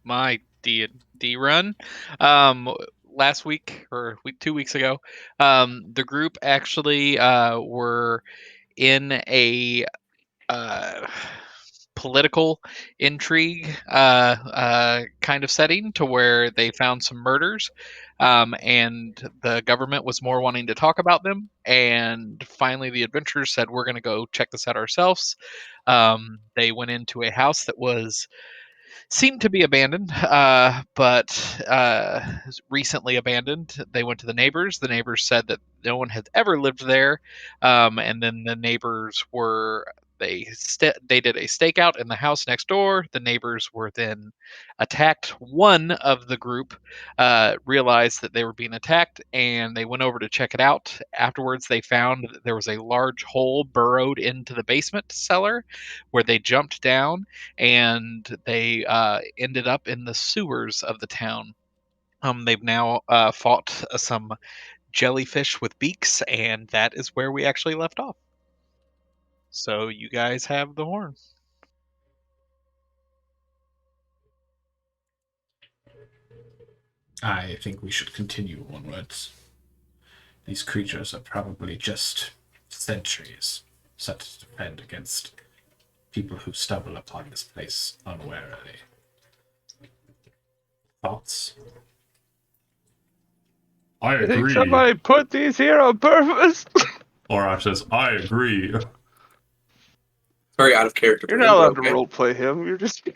my D&D run. Um, Last week or 2 weeks ago, the group actually were in a uh, political intrigue kind of setting to where they found some murders, and the government was more wanting to talk about them. And finally, the adventurers said, "We're going to go check this out ourselves." They went into a house that was seemed to be abandoned, but recently abandoned. They went to the neighbors. The neighbors said that no one had ever lived there, and then the neighbors were they did a stakeout in the house next door. The neighbors were then attacked. One of the group realized that they were being attacked, and they went over to check it out. Afterwards, they found that there was a large hole burrowed into the basement cellar, where they jumped down and they ended up in the sewers of the town. They've now fought some jellyfish with beaks, and that is where we actually left off. So you guys have the horn. I think we should continue onwards. These creatures are probably just sentries set to defend against people who stumble upon this place unwarily. Thoughts? I I think agree. somebody put these here on purpose. Orash says, I agree. Very out of character. You're for not him, allowed but to okay. roleplay him. You're just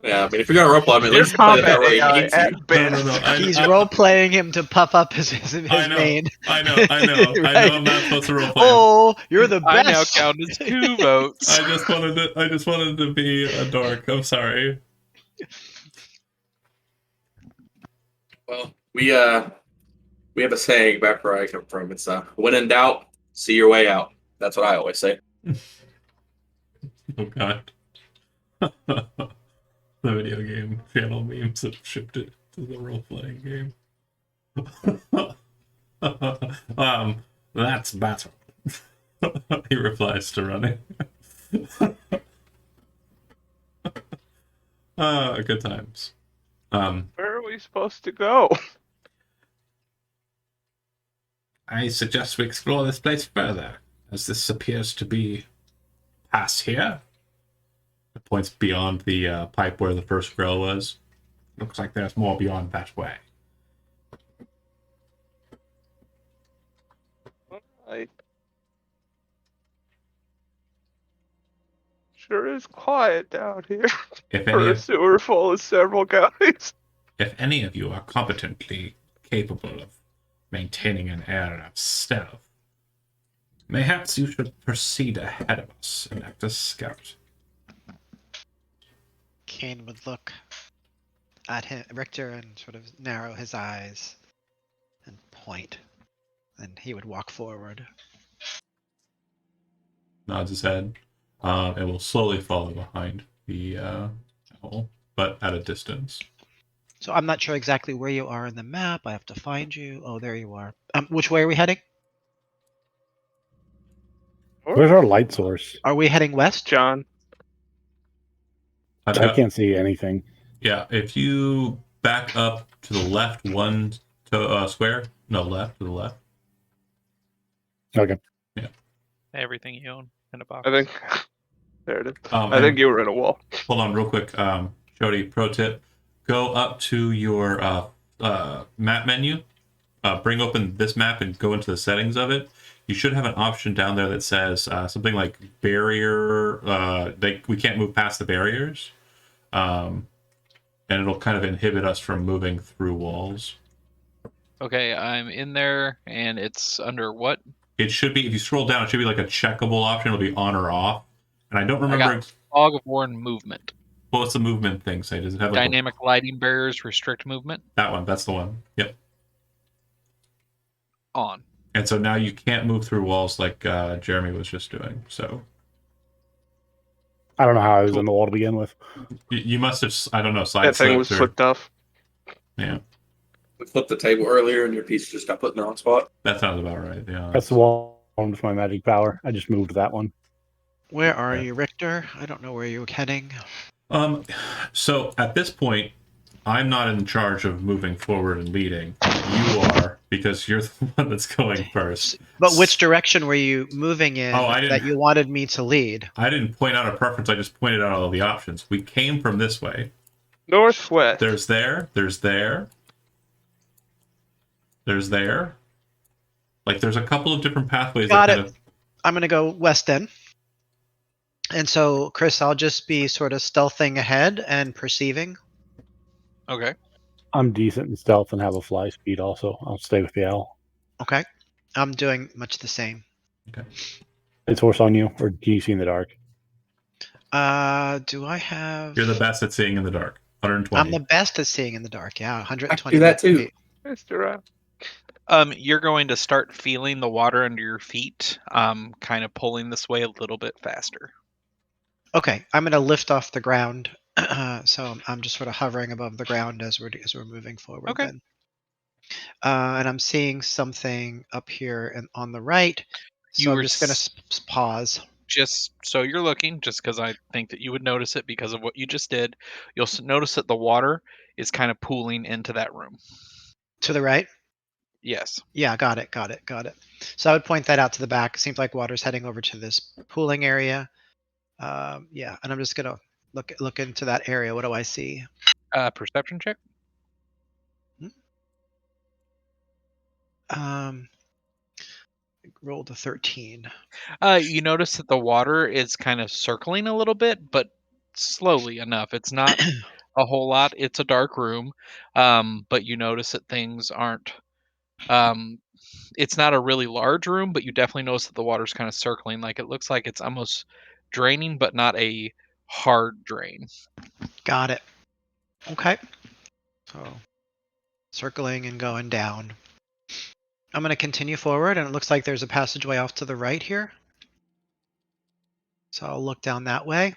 Yeah, I mean, if you're gonna roleplay, I mean, at your least play that combat where he AI hates you. at best. He's role playing him to puff up his I know, main. I know. I know Right? I'm not supposed to roleplay. Oh, you're the best. I now count as 2 votes. I just wanted to be a dork. I'm sorry. Well, we have a saying back where I come from. It's when in doubt, see your way out. That's what I always say. Oh god. The video game channel memes have shipped it to the role-playing game. That's battle. He replies to running. Good times. Where are we supposed to go? I suggest we explore this place further, as this appears to be past here. It points beyond the pipe where the first grill was. Looks like there's more beyond that way. Right. Sure is quiet down here. If For any a of sewer full of several guys. If any of you are competently capable of maintaining an air of stealth, mayhaps you should proceed ahead of us and act as scout. Kane would look at him, Richter, and sort of narrow his eyes and point. And he would walk forward. Nods his head. It will slowly follow behind the owl, but at a distance. So I'm not sure exactly where you are in the map. I have to find you. Oh, there you are. Which way are we heading? Where's our light source? Are we heading west? John. I can't see anything. Yeah, if you back up to the left one to square. No, left to the left. Okay. Yeah. Everything you own in a box. I think there it is. I think you were in a wall. Hold on real quick. Jody, pro tip. Go up to your map menu. Bring open this map and go into the settings of it. You should have an option down there that says something like barrier. We can't move past the barriers. And it'll kind of inhibit us from moving through walls. Okay, I'm in there, and it's under what? It should be, if you scroll down, it should be like a checkable option. It'll be on or off. And I don't remember. I got Fog of War and movement. What's the movement thing say? Does it have like dynamic lighting barriers restrict movement? That one. That's the one. Yep. On. And so now you can't move through walls like Jeremy was just doing. So I don't know how I was in the wall to begin with. You must have, I don't know, that thing was flipped off. Yeah. We flipped the table earlier and your piece just got put in the wrong spot. That sounds about right. Yeah. That's the wall with my magic power. I just moved that one. Where are you, Richter? I don't know where you're heading. So at this point, I'm not in charge of moving forward and leading. You are, because you're the one that's going first. But which direction were you moving in that you wanted me to lead? I didn't point out a preference. I just pointed out all the options. We came from this way. Northwest. There's there. Like, there's a couple of different pathways. Got it. I'm going to go west then. And so, Chris, I'll just be sort of stealthing ahead and perceiving. Okay. I'm decent in stealth and have a fly speed also. I'll stay with the owl. Okay. I'm doing much the same. Okay. It's horse on you, or do you see in the dark? Do I have... You're the best at seeing in the dark. 120. I'm the best at seeing in the dark, yeah. 120. I can do that too. Mr. You're going to start feeling the water under your feet, kind of pulling this way a little bit faster. Okay, I'm going to lift off the ground. So I'm just sort of hovering above the ground as we're moving forward. Okay. Then. And I'm seeing something up here and on the right. So I'm just going to pause. Just so you're looking, just because I think that you would notice it because of what you just did, you'll notice that the water is kind of pooling into that room. To the right? Yes. Yeah, got it. So I would point that out to the back. It seems like water's heading over to this pooling area. Yeah, and I'm just going to look into that area. What do I see? Perception check. Rolled a 13. You notice that the water is kind of circling a little bit, but slowly enough. It's not a whole lot. It's a dark room, but you notice that things aren't. It's not a really large room, but you definitely notice that the water's kind of circling. Like it looks like it's almost draining, but not a hard drain. Got it. Okay. So circling and going down. I'm going to continue forward, and it looks like there's a passageway off to the right here. So I'll look down that way.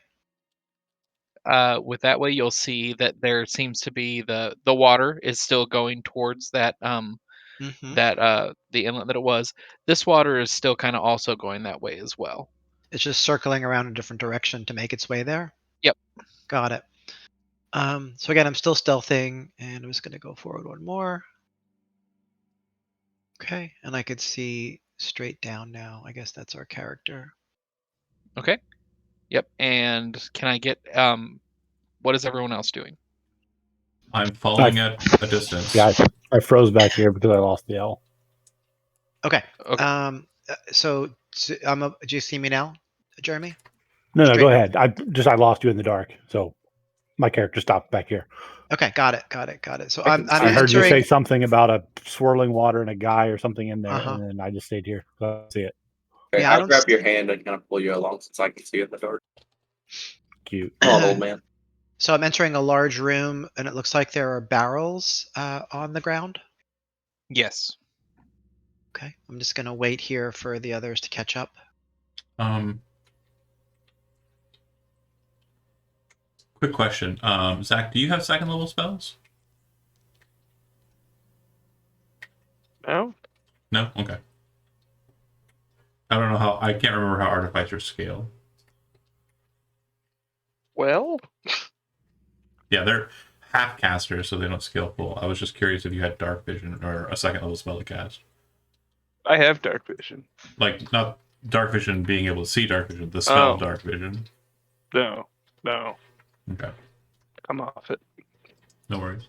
With that way, you'll see that there seems to be the water is still going towards that the inlet that it was. This water is still kind of also going that way as well. It's just circling around a different direction to make its way there? Yep. Got it. So again, I'm still stealthing, and I'm just going to go forward one more. Okay, and I could see straight down now. I guess that's our character. Okay. Yep. And can I get what is everyone else doing? I'm following at a distance. Yeah, I froze back here because I lost the owl. Okay. So do you see me now, Jeremy? No, go ahead. I lost you in the dark, so my character stopped back here. Okay, got it. So I heard you say something about a swirling water and a guy or something in there, and then I just stayed here. So I see it. Okay, yeah, I'll grab your hand and kind of pull you along since I can see in the dark. Cute. Oh, old man. So I'm entering a large room, and it looks like there are barrels on the ground. Yes. Okay, I'm just going to wait here for the others to catch up. Quick question. Zach, do you have second level spells? No. No? Okay. I don't know I can't remember how artificers scale. Well? Yeah, they're half casters, so they don't scale full. I was just curious if you had dark vision or a second level spell to cast. I have dark vision. Like, not dark vision being able to see dark vision, the spell dark vision. No. Okay. I'm off it. No worries.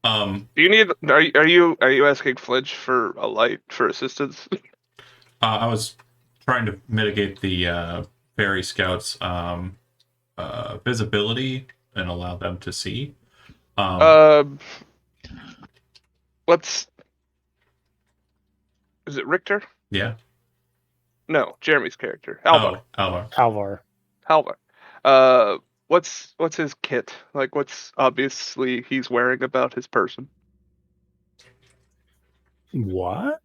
Do you need? Are you asking Flinch for a light for assistance? I was trying to mitigate the fairy scouts' visibility and allow them to see. Is it Richter? Yeah. No, Jeremy's character, Alvar. Oh, Alvar. Alvar. What's his kit? Like, what's obviously he's wearing about his person? What?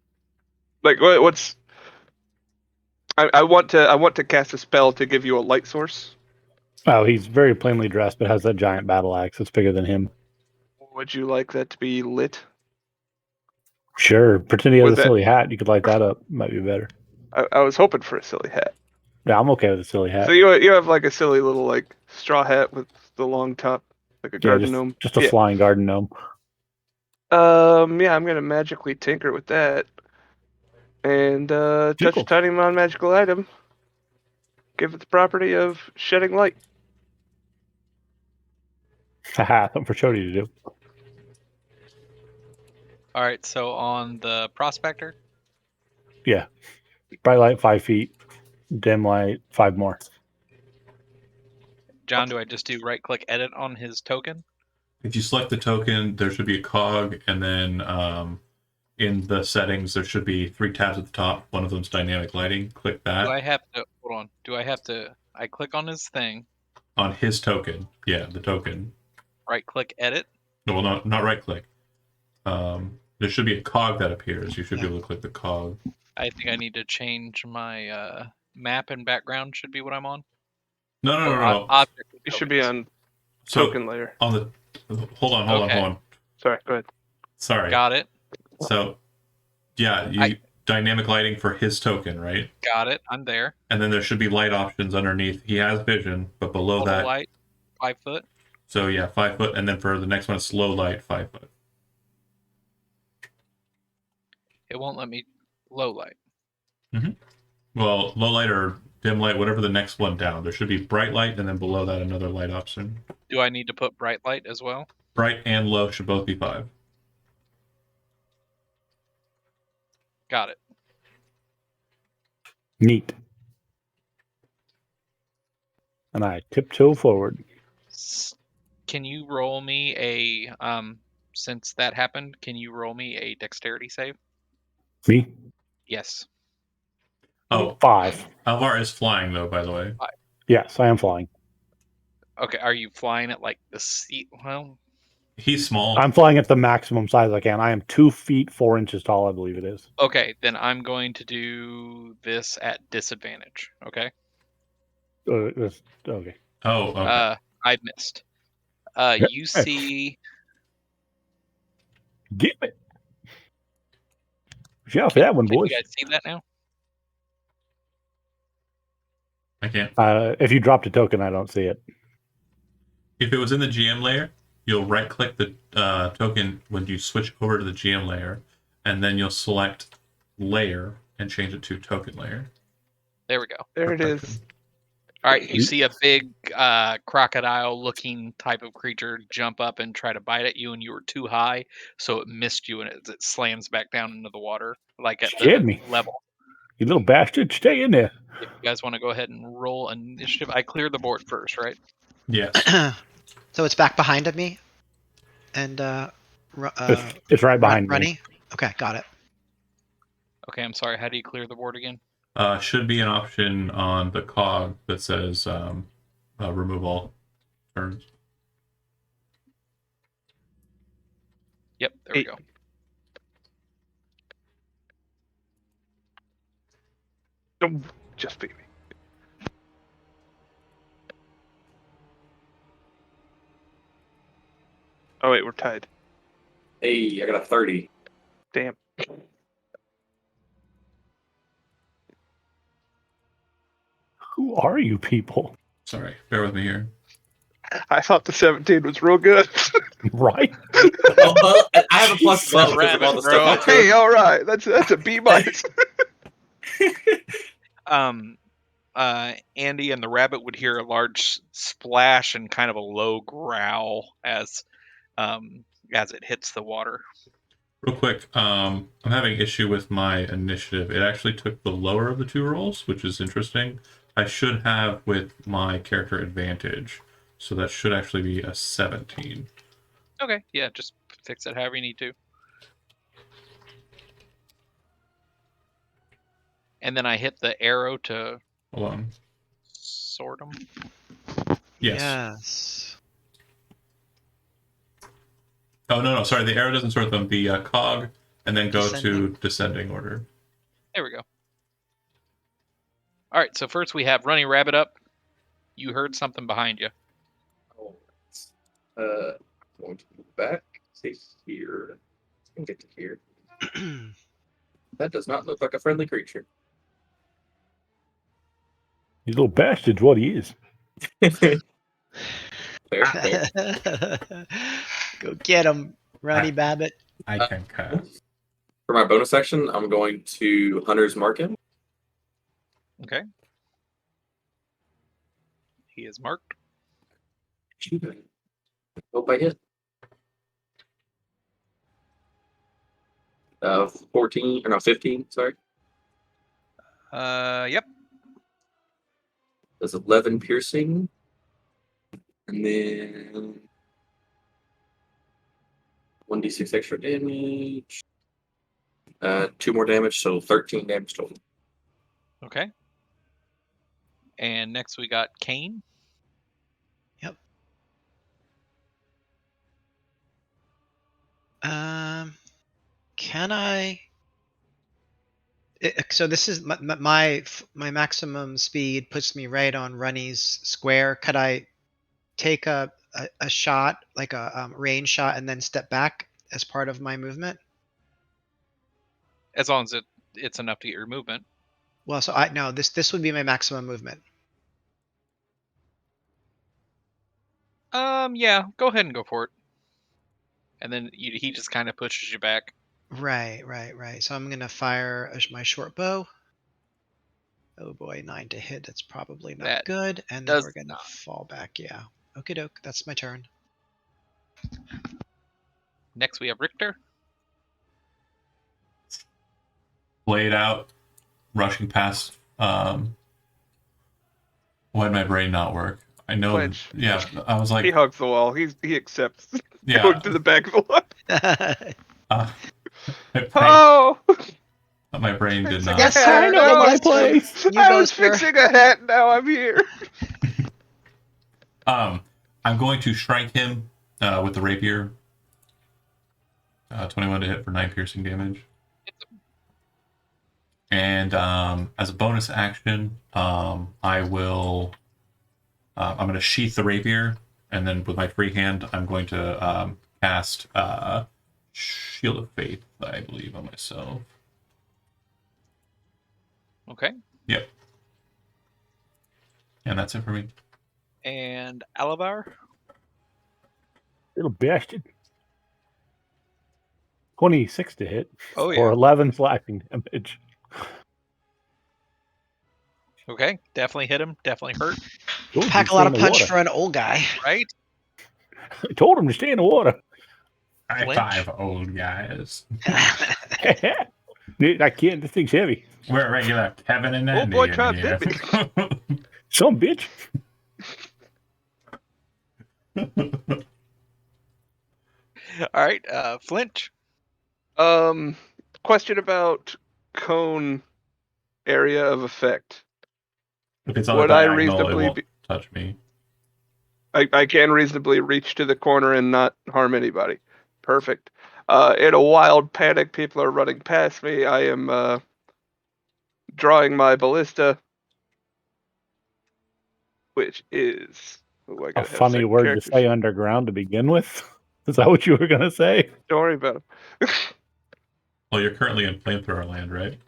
Like, what's? I want to cast a spell to give you a light source. Oh, he's very plainly dressed, but has that giant battle axe that's bigger than him. Would you like that to be lit? Sure. Pretend he has a silly hat. You could light that up. Might be better. I was hoping for a silly hat. Yeah, I'm okay with a silly hat. So you have like a silly little like straw hat with the long top. like a garden gnome. Just a flying garden gnome. Yeah, I'm gonna magically tinker with that, and touch a tiny non-magical item. Give it the property of shedding light. Haha, something for Chody to do. All right, so on the prospector, Yeah. Bright light 5 feet. Dim light 5 more. John, do I just do right click edit on his token? If you select the token, there should be a cog, and then in the settings, there should be 3 tabs at the top. One of them's dynamic lighting. Click that. Do I have to hold on? Do I have to? I click on his thing. On his token, yeah, the token. Right click edit. No, well, not right click. There should be a cog that appears. You should be able to click the cog. I think I need to change my map and background. Should be what I'm on. No. Object. You should be on So token layer. on the hold on. Sorry, go ahead. Sorry. Got it. So yeah, you dynamic lighting for his token, right? Got it. I'm there. And then there should be light options underneath. He has vision, but below Total that, light, 5 foot. so yeah, 5 foot, and then for the next one, it's low light, 5 foot. It won't let me low light. Well, low light or dim light, whatever the next one down. There should be bright light, and then below that, another light option. Do I need to put bright light as well? Bright and low should both be 5. Got it. Neat. And I tiptoe forward. Can you roll me a since that happened? Can you roll me a dexterity save? Me? Yes. Oh, 5. Alvar is flying though, by the way. Yes, I am flying. Okay. Are you flying at like the seat? Well, He's small. I'm flying at the maximum size I can. I am 2 feet 4 inches tall, I believe it is. okay. Then I'm going to do this at disadvantage. Okay. Okay. Oh, okay. I missed. You see. Get it. Yeah, for that one, Can boys. you guys see that now? I can't. If you dropped a token, I don't see it. If it was in the GM layer, you'll right-click the token when you switch over to the GM layer, and then you'll select layer and change it to token layer. There we go. There it is. All right, you see a big crocodile-looking type of creature jump up and try to bite at you, and you were too high, so it missed you, and it slams back down into the water, like at Scared the me. level. You little bastard, stay in there. If you guys want to go ahead and roll initiative, I cleared the board first, right? Yes. So it's back behind me, and It's right behind me. Runny. Okay, got it. Okay, I'm sorry. How do you clear the board again? Should be an option on the cog that says remove all turns. Yep, there we go. Oh, just baby. Oh wait, we're tied. Hey, I got a 30. Damn. Who are you people? Sorry, bear with me here. I thought the 17 was real good. Right? I have a plus 12 because of all the stuff I took. Hey, all right, that's a B minus. Andy and the rabbit would hear a large splash and kind of a low growl as it hits the water. Real quick, I'm having issue with my initiative. It actually took the lower of the 2 rolls, which is interesting. I should have with my character advantage, so that should actually be a 17. Okay, yeah, just fix it however you need to. And then I hit the arrow to Hold on. sort them. Yes. Yes. Oh, no, sorry. The arrow doesn't sort them. The cog, and then go to Descending. descending order. There we go. All right, so first we have Running Rabbit up. You heard something behind you. Oh, going to move back. Stay here. And get to here. That does not look like a friendly creature. You little bastard's what he is. Fair, fair. Go get him, Ronnie Babbitt. I concur. For my bonus action, I'm going to Hunter's Mark him. Okay. He is marked. Hope I hit. 14 or no 15, sorry. Yep. That's 11 piercing. And then 1d6 extra damage. 2 more damage, so 13 damage total. Okay. And next we got Kane. Can I? So this is my maximum speed puts me right on Runny's square. Could I take a shot, like a range shot, and then step back as part of my movement? As long as it's enough to get your movement. Well, so no, this would be my maximum movement. Yeah, go ahead and go for it. And then he just kind of pushes you back. Right. So I'm gonna fire my short bow. Oh boy, 9 to hit. That's probably not That good. And then does we're gonna not. fall back. Yeah. Okie doke. That's my turn. Next we have Richter. Blade out, rushing past. Why did my brain not work? I know. Flinch. Yeah, I was like, He hugs the wall. He accepts. yeah. Going to the back of the wall. My brain, Oh! my brain did Fixing not. a hat. I know I my was- place. You I go was for- fixing a hat. Now I'm here. I'm going to strike him with the rapier. 21 to hit for 9 piercing damage. And as a bonus action, I will. I'm going to sheath the rapier, and then with my free hand, I'm going to cast Shield of Faith, I believe, on myself. Okay. Yep. And that's it for me. And Alabar. Little bastard. 26 to hit. Oh, Or yeah. 11 slashing damage. Okay. Definitely hit him. Definitely hurt. Told him Pack to a lot stay of in the punch water. for an old guy. Right? I told him to stay in the water. High Flinch. five, old guys. I can't. This thing's heavy. We're regular Kevin and Oh, Andy boy, in try here. Some bitch. All right. Flinch. Question about cone area of effect. If it's on Would a I diagonal, it reasonably won't be- touch me. I can reasonably reach to the corner and not harm anybody. Perfect. In a wild panic, people are running past me. I am drawing my ballista, which is I A gotta have funny second word characters. to say underground to begin with. Is that what you were going to say? Don't worry about them. Well, you're currently in flamethrower land, right?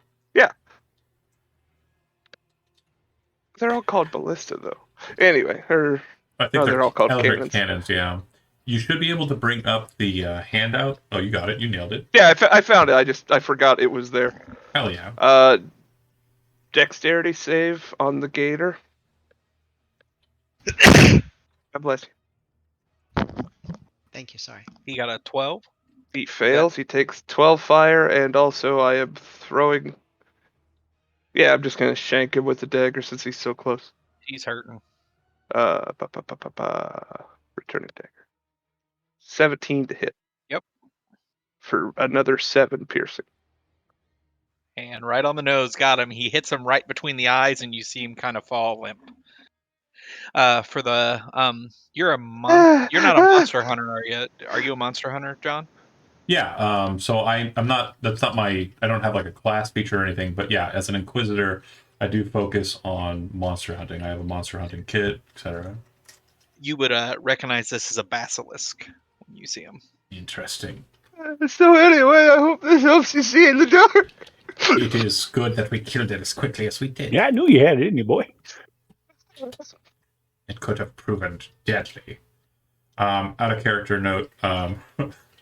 They're all called ballista, though. Anyway, I think No, they're all called electric cannons. Yeah. You should be able to bring up the handout. Oh, you got it. You nailed it. yeah, I found it. I forgot it was there. Hell yeah. Dexterity save on the gator. God bless you. Thank you. Sorry. He got a 12. He fails. He takes 12 fire, and also I am throwing. Yeah, I'm just gonna shank him with the dagger since he's so close. He's hurting. Returning dagger. 17 to hit. Yep. For another 7 piercing. And right on the nose, got him. He hits him right between the eyes, and you see him kind of fall limp. For the you're you're not a monster hunter, are you? Are you a monster hunter, John? Yeah. So I'm not. That's not my. I don't have like a class feature or anything. But yeah, as an inquisitor, I do focus on monster hunting. I have a monster hunting kit, etc. You would recognize this as a basilisk when you see him. Interesting. So anyway, I hope this helps you see in the dark. It is good that we killed it as quickly as we did. Yeah, I knew you had it, didn't you, boy? It could have proven deadly. Out of character note,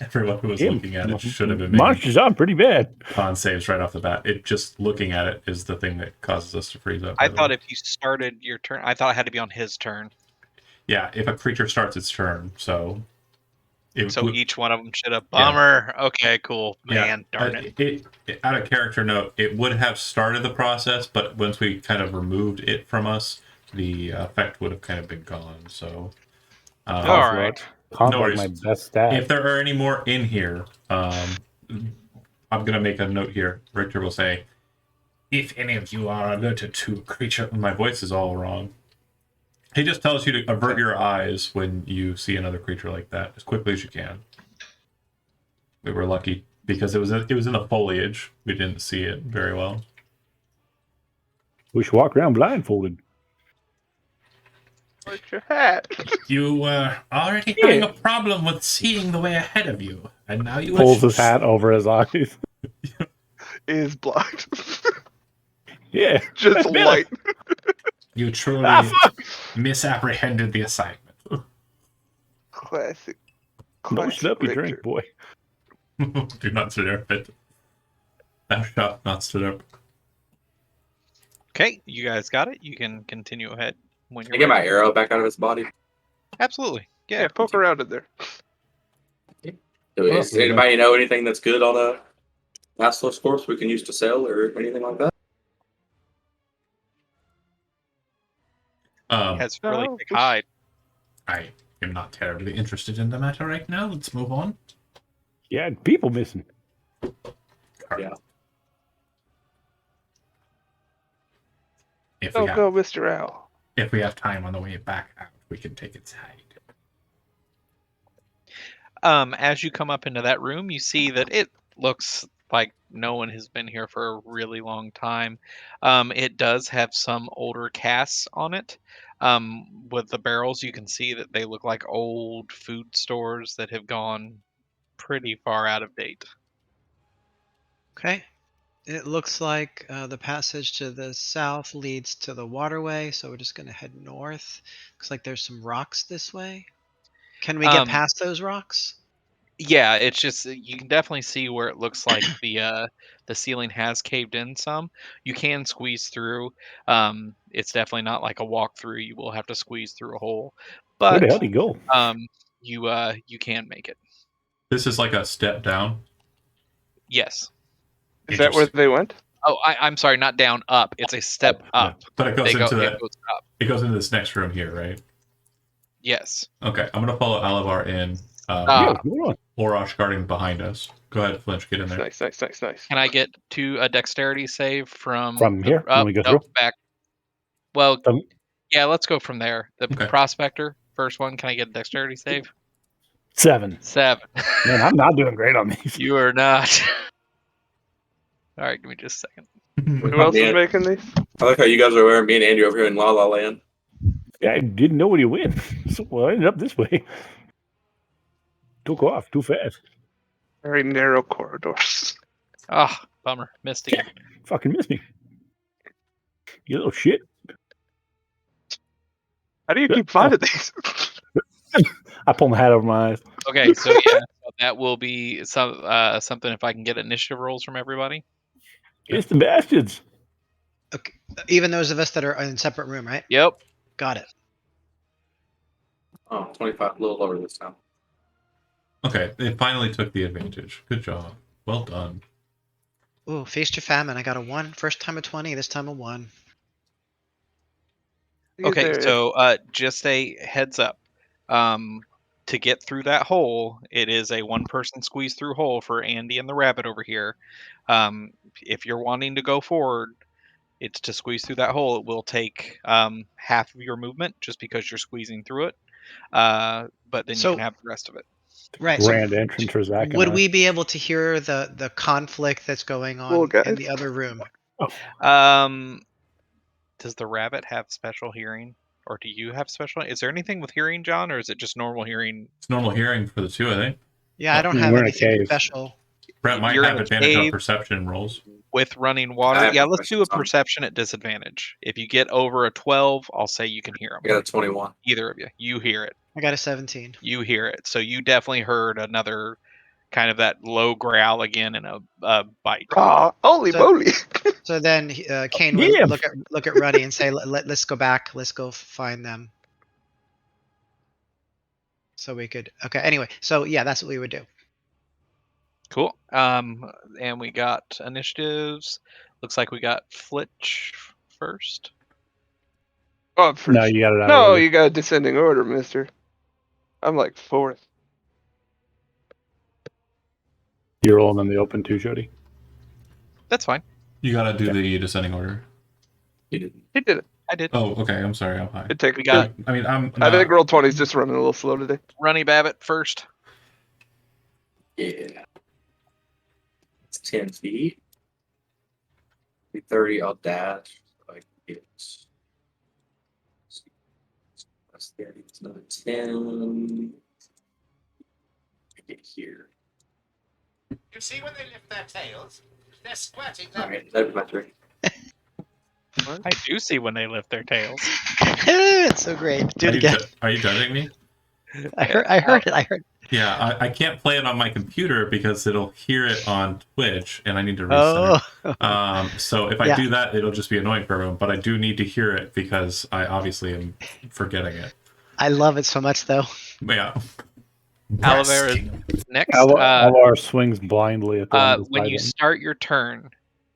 everyone who was looking at it should have been Monsters are pretty bad. con saves right off the bat. It just looking at it is the thing that causes us to freeze up. I thought if you started your turn, I thought it had to be on his turn. Yeah, if a creature starts its turn, so each one of them should have. Bummer. Yeah. Okay, cool. Man, darn it. Out of character note, it would have started the process, but once we kind of removed it from us, the effect would have kind of been gone. So, all right. No worries. My best stat. If there are any more in here, I'm gonna make a note here. Richter will say, "If any of you are alerted to a creature," my voice is all wrong. He just tells you to avert your eyes when you see another creature like that as quickly as you can. We were lucky because it was in the foliage. We didn't see it very well. We should walk around blindfolded. Where's your hat? You were already having a problem with seeing the way ahead of you, and now you pulls his hat over his eyes. Is blind. Yeah, just light. You truly misapprehended the assignment. Classic. No slurpy drink, boy. Do not slurp it. Thou shalt not slurp. Okay, you guys got it. You can continue ahead when you're. Can I get my arrow back out of his body? Absolutely. Yeah, poke around in there. Does anybody know anything that's good on a Basilisk corpse we can use to sell or anything like that? Has really thick hide. I am not terribly interested in the matter right now. Let's move on. Yeah, people missing. Yeah. Go, Mr. Owl. If we have time on the way back out, we can take its hide. As you come up into that room, you see that it looks like no one has been here for a really long time. It does have some older casts on it. With the barrels, you can see that they look like old food stores that have gone pretty far out of date. Okay. It looks like the passage to the south leads to the waterway, so we're just going to head north. Looks like there's some rocks this way. Can we get past those rocks? Yeah, it's just you can definitely see where it looks like the ceiling has caved in some. You can squeeze through. It's definitely not like a walkthrough. You will have to squeeze through a hole. But where the hell did he go? You can make it. This is like a step down. Yes. Is that where they went? Oh, I'm sorry, not down, up. It's a step up. Yeah. But it goes into that. It goes up. It goes into this next room here, right? Yes. Okay, I'm gonna follow Alavar in. Orosh guarding behind us. Go ahead, Flinch, get in there. Nice. Can I get to a dexterity save from here? When we go through? Back. Well, yeah, let's go from there. The prospector, first one. Can I get a dexterity save? 7. Man, I'm not doing great on these. You are not. All right, give me just a second. Who else is making these? I like how you guys are wearing me and Andy over here in La La Land. Yeah, I didn't know where he went, so I ended up this way. Took off too fast. Very narrow corridors. Ah, bummer. Missed again. Fucking missed me. You little shit. How do you keep finding these? I pulled my hat over my eyes. Okay, so yeah, that will be something if I can get initiative rolls from everybody. It's the bastards. Okay. Even those of us that are in a separate room, right? Yep. Got it. Oh, 25, a little lower this time. Okay, they finally took the advantage. Good job. Well done. Ooh, Feast your Famine. I got a 1. First time a 20, this time a 1. Okay, so just a heads up. To get through that hole, it is a one-person squeeze through hole for Andy and the rabbit over here. If you're wanting to go forward, it's to squeeze through that hole. It will take half of your movement just because you're squeezing through it. But then you can have the rest of it. Right. Grand entrance for Zach. Would we be able to hear the conflict that's going on in the other room? Does the rabbit have special hearing? Or do you have special? Is there anything with hearing, John, or is it just normal hearing? It's normal hearing for the two, I think. Yeah, I don't have anything special. Brent might have advantage on perception rolls. with running I water. have Yeah, no let's do a questions on- perception at disadvantage. If you get over a 12, I'll say you can hear I got them. a 21. Either of you. You hear it. I got a 17. You hear it. So you definitely heard another kind of that low growl again and a bite. Ah, holy So- moly! So then Kane Yeah. would look at Runny and say, let's go back. Let's go find them. So we could. Okay. Anyway, so yeah, that's what we would do. Cool. And we got initiatives. Looks like we got Flitch first. Oh, for No, you got it out of no, order. you got a descending order, mister. I'm like fourth. You're rolling in the open too, Jody. That's fine. You gotta do the descending order. You didn't. He did it. I did. Oh, okay. I'm sorry. I'm high. It'd take We got I mean, I'm. I think not- roll 20's just running a little slow today. Runny Babbitt first. Yeah. It's 10 feet. Be 30, I'll dash. So I can get. That's 30, it's another 10. I get here. You see when they lift their tails? They're squirting their Alright, that'd be my turn. I do see when they lift their tails. It's so great. Do Are it you again. are you judging me? I heard it. I heard. Yeah, I can't play it on my computer because it'll hear it on Twitch, and I need to reset Oh. it. So if I Yeah. do that, it'll just be annoying for everyone. But I do need to hear it because I obviously am forgetting it. I love it so much, though. But yeah. Oliver is next. Alvar swings blindly at the one When beside you him. start your turn,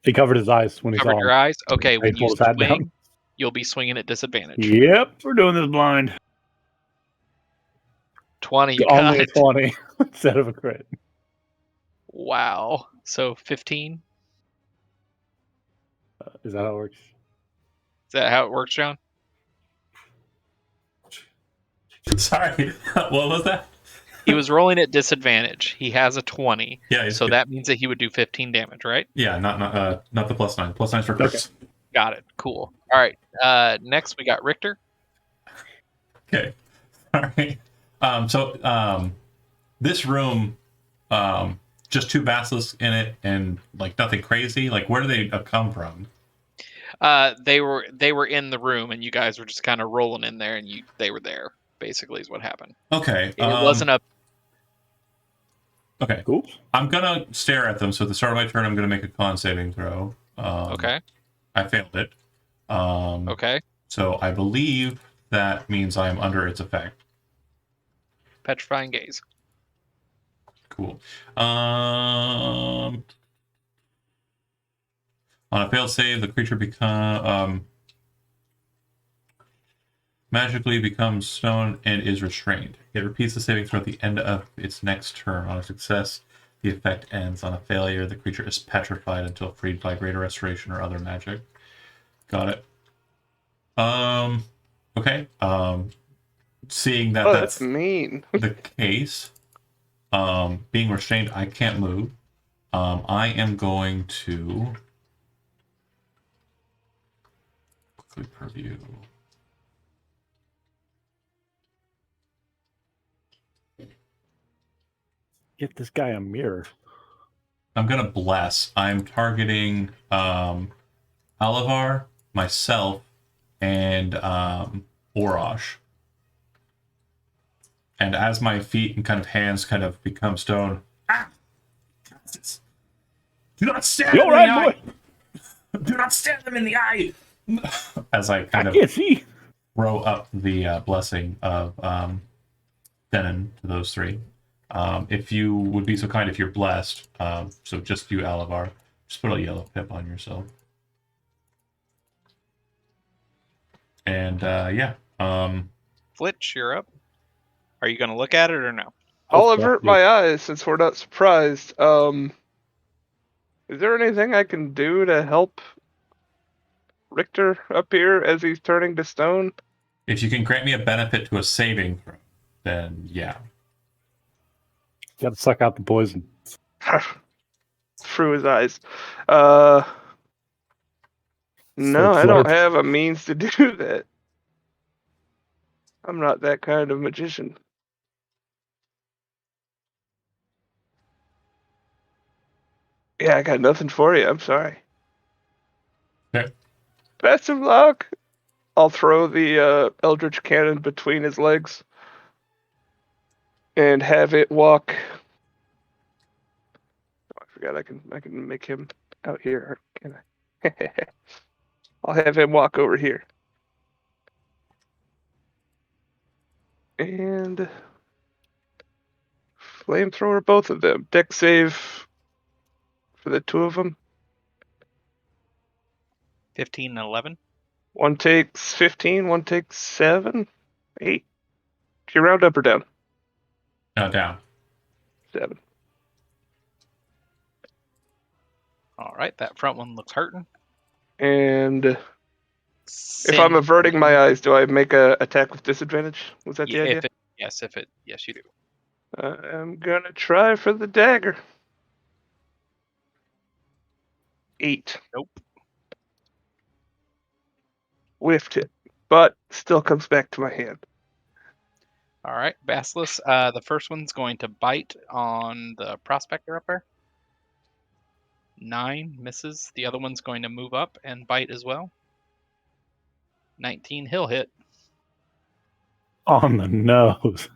He covered his eyes when he covered saw your him. eyes. Okay, when He you pulled his hat down. swing, you'll be swinging at disadvantage. Yep, we're doing this blind. 20, you Only got a 20 instead of a crit. Wow. So 15? Is that how it works? Is that how it works, John? Sorry. What was that? He was rolling at disadvantage. He has a 20. Yeah. So that means that he would do 15 damage, right? Yeah. Not the +9. +9's for crits. Got it. Cool. All right. Next, we got Richter. Okay. All right. This room, just two basilisks in it, and like nothing crazy. Like, where do they come from? They were in the room, and you guys were just kind of rolling in there, and they were there. Basically, is what happened. Okay. It wasn't a. Okay. Oops. I'm gonna stare at them. So at the start of my turn, I'm gonna make a con saving throw. Okay. I failed it. Okay. So I believe that means I am under its effect. Petrifying gaze. Cool. On a failed save, the creature magically becomes stone and is restrained. It repeats the saving throw at the end of its next turn. On a success, the effect ends. On a failure, the creature is petrified until freed by greater restoration or other magic. Got it. Okay. Seeing that Oh, that's that's mean. the case, being restrained, I can't move. I am going to quickly preview. Get this guy a mirror. I'm gonna bless. I'm targeting Alavar, myself, and Orosh. And as my feet and kind of hands kind of become stone, do not stab You them in alright, the eye. boy? Do not stab them in the eye. As I I kind of can't see. throw up the blessing of Denon to those three. If you would be so kind, if you're blessed, so just you, Alavar, just put a yellow pip on yourself. And yeah, Flitch, you're up. Are you going to look at it or no? I'll avert my eyes since we're not surprised. Is there anything I can do to help Richter up here as he's turning to stone? if you can grant me a benefit to a saving throw, then yeah. Got to suck out the poison. Through his eyes. No, I don't slurp. have a means to do that. I'm not that kind of magician. Yeah, I got nothing for you. I'm sorry. Best of luck. I'll throw the Eldritch Cannon between his legs and have it walk. Oh, I forgot I can make him out here. Can I? I'll have him walk over here. And flamethrower both of them. Deck save for the two of them. 15 and 11. One takes 15, one takes 7, 8. Do you round up or down? Down. 7. All right, that front one looks hurting. And if I'm Send- averting my eyes, do I make a attack with disadvantage? Was that the Yeah, idea? yes, you do. I'm gonna try for the dagger. 8. Nope. Whiffed it, but still comes back to my hand. All right, Basilisk. The first one's going to bite on the prospector up there. 9 misses. The other one's going to move up and bite as well. 19, he'll hit. On the nose.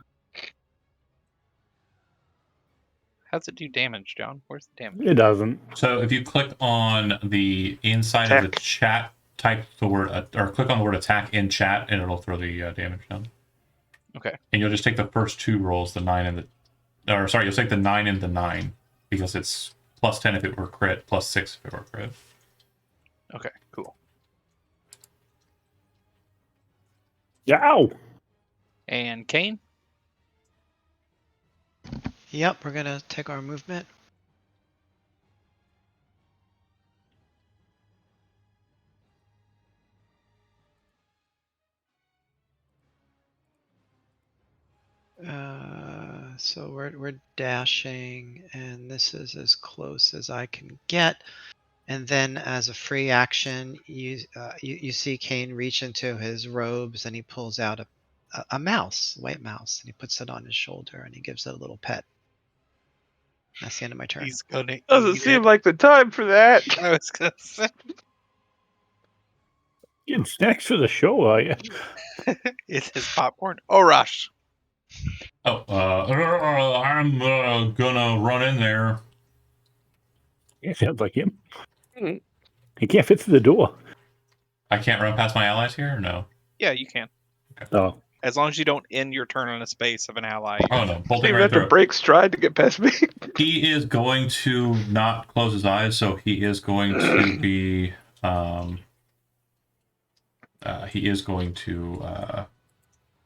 How's it do damage, John? Where's the damage? It doesn't. So if you click on the inside of the Attack. chat, type the word, or click on the word attack in chat, and it'll throw the damage down. Okay. And you'll just take the first 2 rolls, the 9 and you'll take the 9 and the 9, because it's plus 10 if it were crit, plus 6 if it were crit. Okay, cool. Yow! And Kane? Yep, we're gonna take our movement. So we're dashing, and this is as close as I can get. And then, as a free action, you see Kane reach into his robes, and he pulls out a mouse, white mouse, and he puts it on his shoulder, and he gives it a little pet. That's the end of my turn. He's gonna Doesn't eat seem it. like the time for that. I was gonna say. Getting snacks for the show, are you? It's his popcorn. Oh, Rush. Oh, I'm gonna run in there. Yeah, sounds like him. Mhm. He can't fit through the door. I can't run past my allies here, or no? Yeah, you can. Oh, As long as you don't end your turn on a space of an ally. Oh no, So bolting you right have to through. break stride to get past me. He is going to not close his eyes, so he is going to be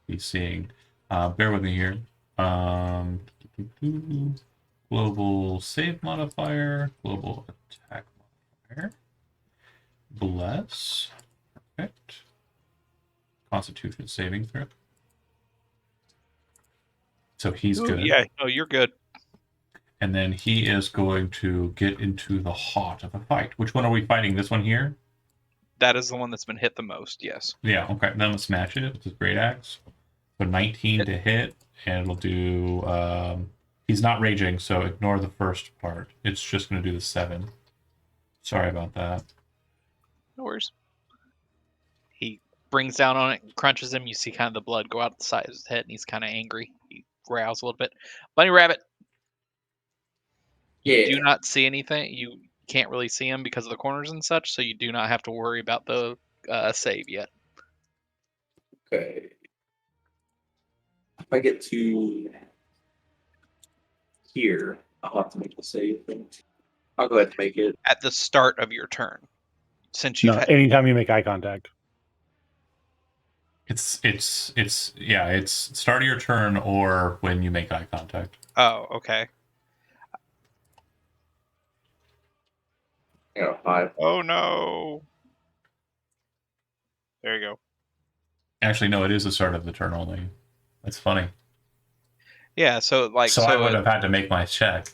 be seeing. Bear with me here. Global save modifier, global attack modifier. Bless. Perfect. Constitution saving throw. So he's Ooh, good. Yeah, no, you're good. And then he is going to get into the heart of the fight. Which one are we fighting? This one here? That is the one that's been hit the most, yes. Yeah, okay. Then let's match it with his great axe. So 19 to hit, and it'll do. He's not raging, so ignore the first part. It's just going to do the 7. Sorry about that. No worries. He brings down on it and crunches him. You see kind of the blood go out the side of his head, and he's kind of angry. He growls a little bit. Bunny Rabbit, you Yeah. do not see anything. You can't really see him because of the corners and such, so you do not have to worry about the save yet. Okay. If I get to here, I'll have to make the save. I'll go ahead and make it. At the start of your turn. Since you've no, had, anytime you make eye contact. It's start of your turn or when you make eye contact. Oh, okay. You know, 5. Oh no. There you go. Actually, no, it is the start of the turn only. That's funny. Yeah, so I would have had to make my check.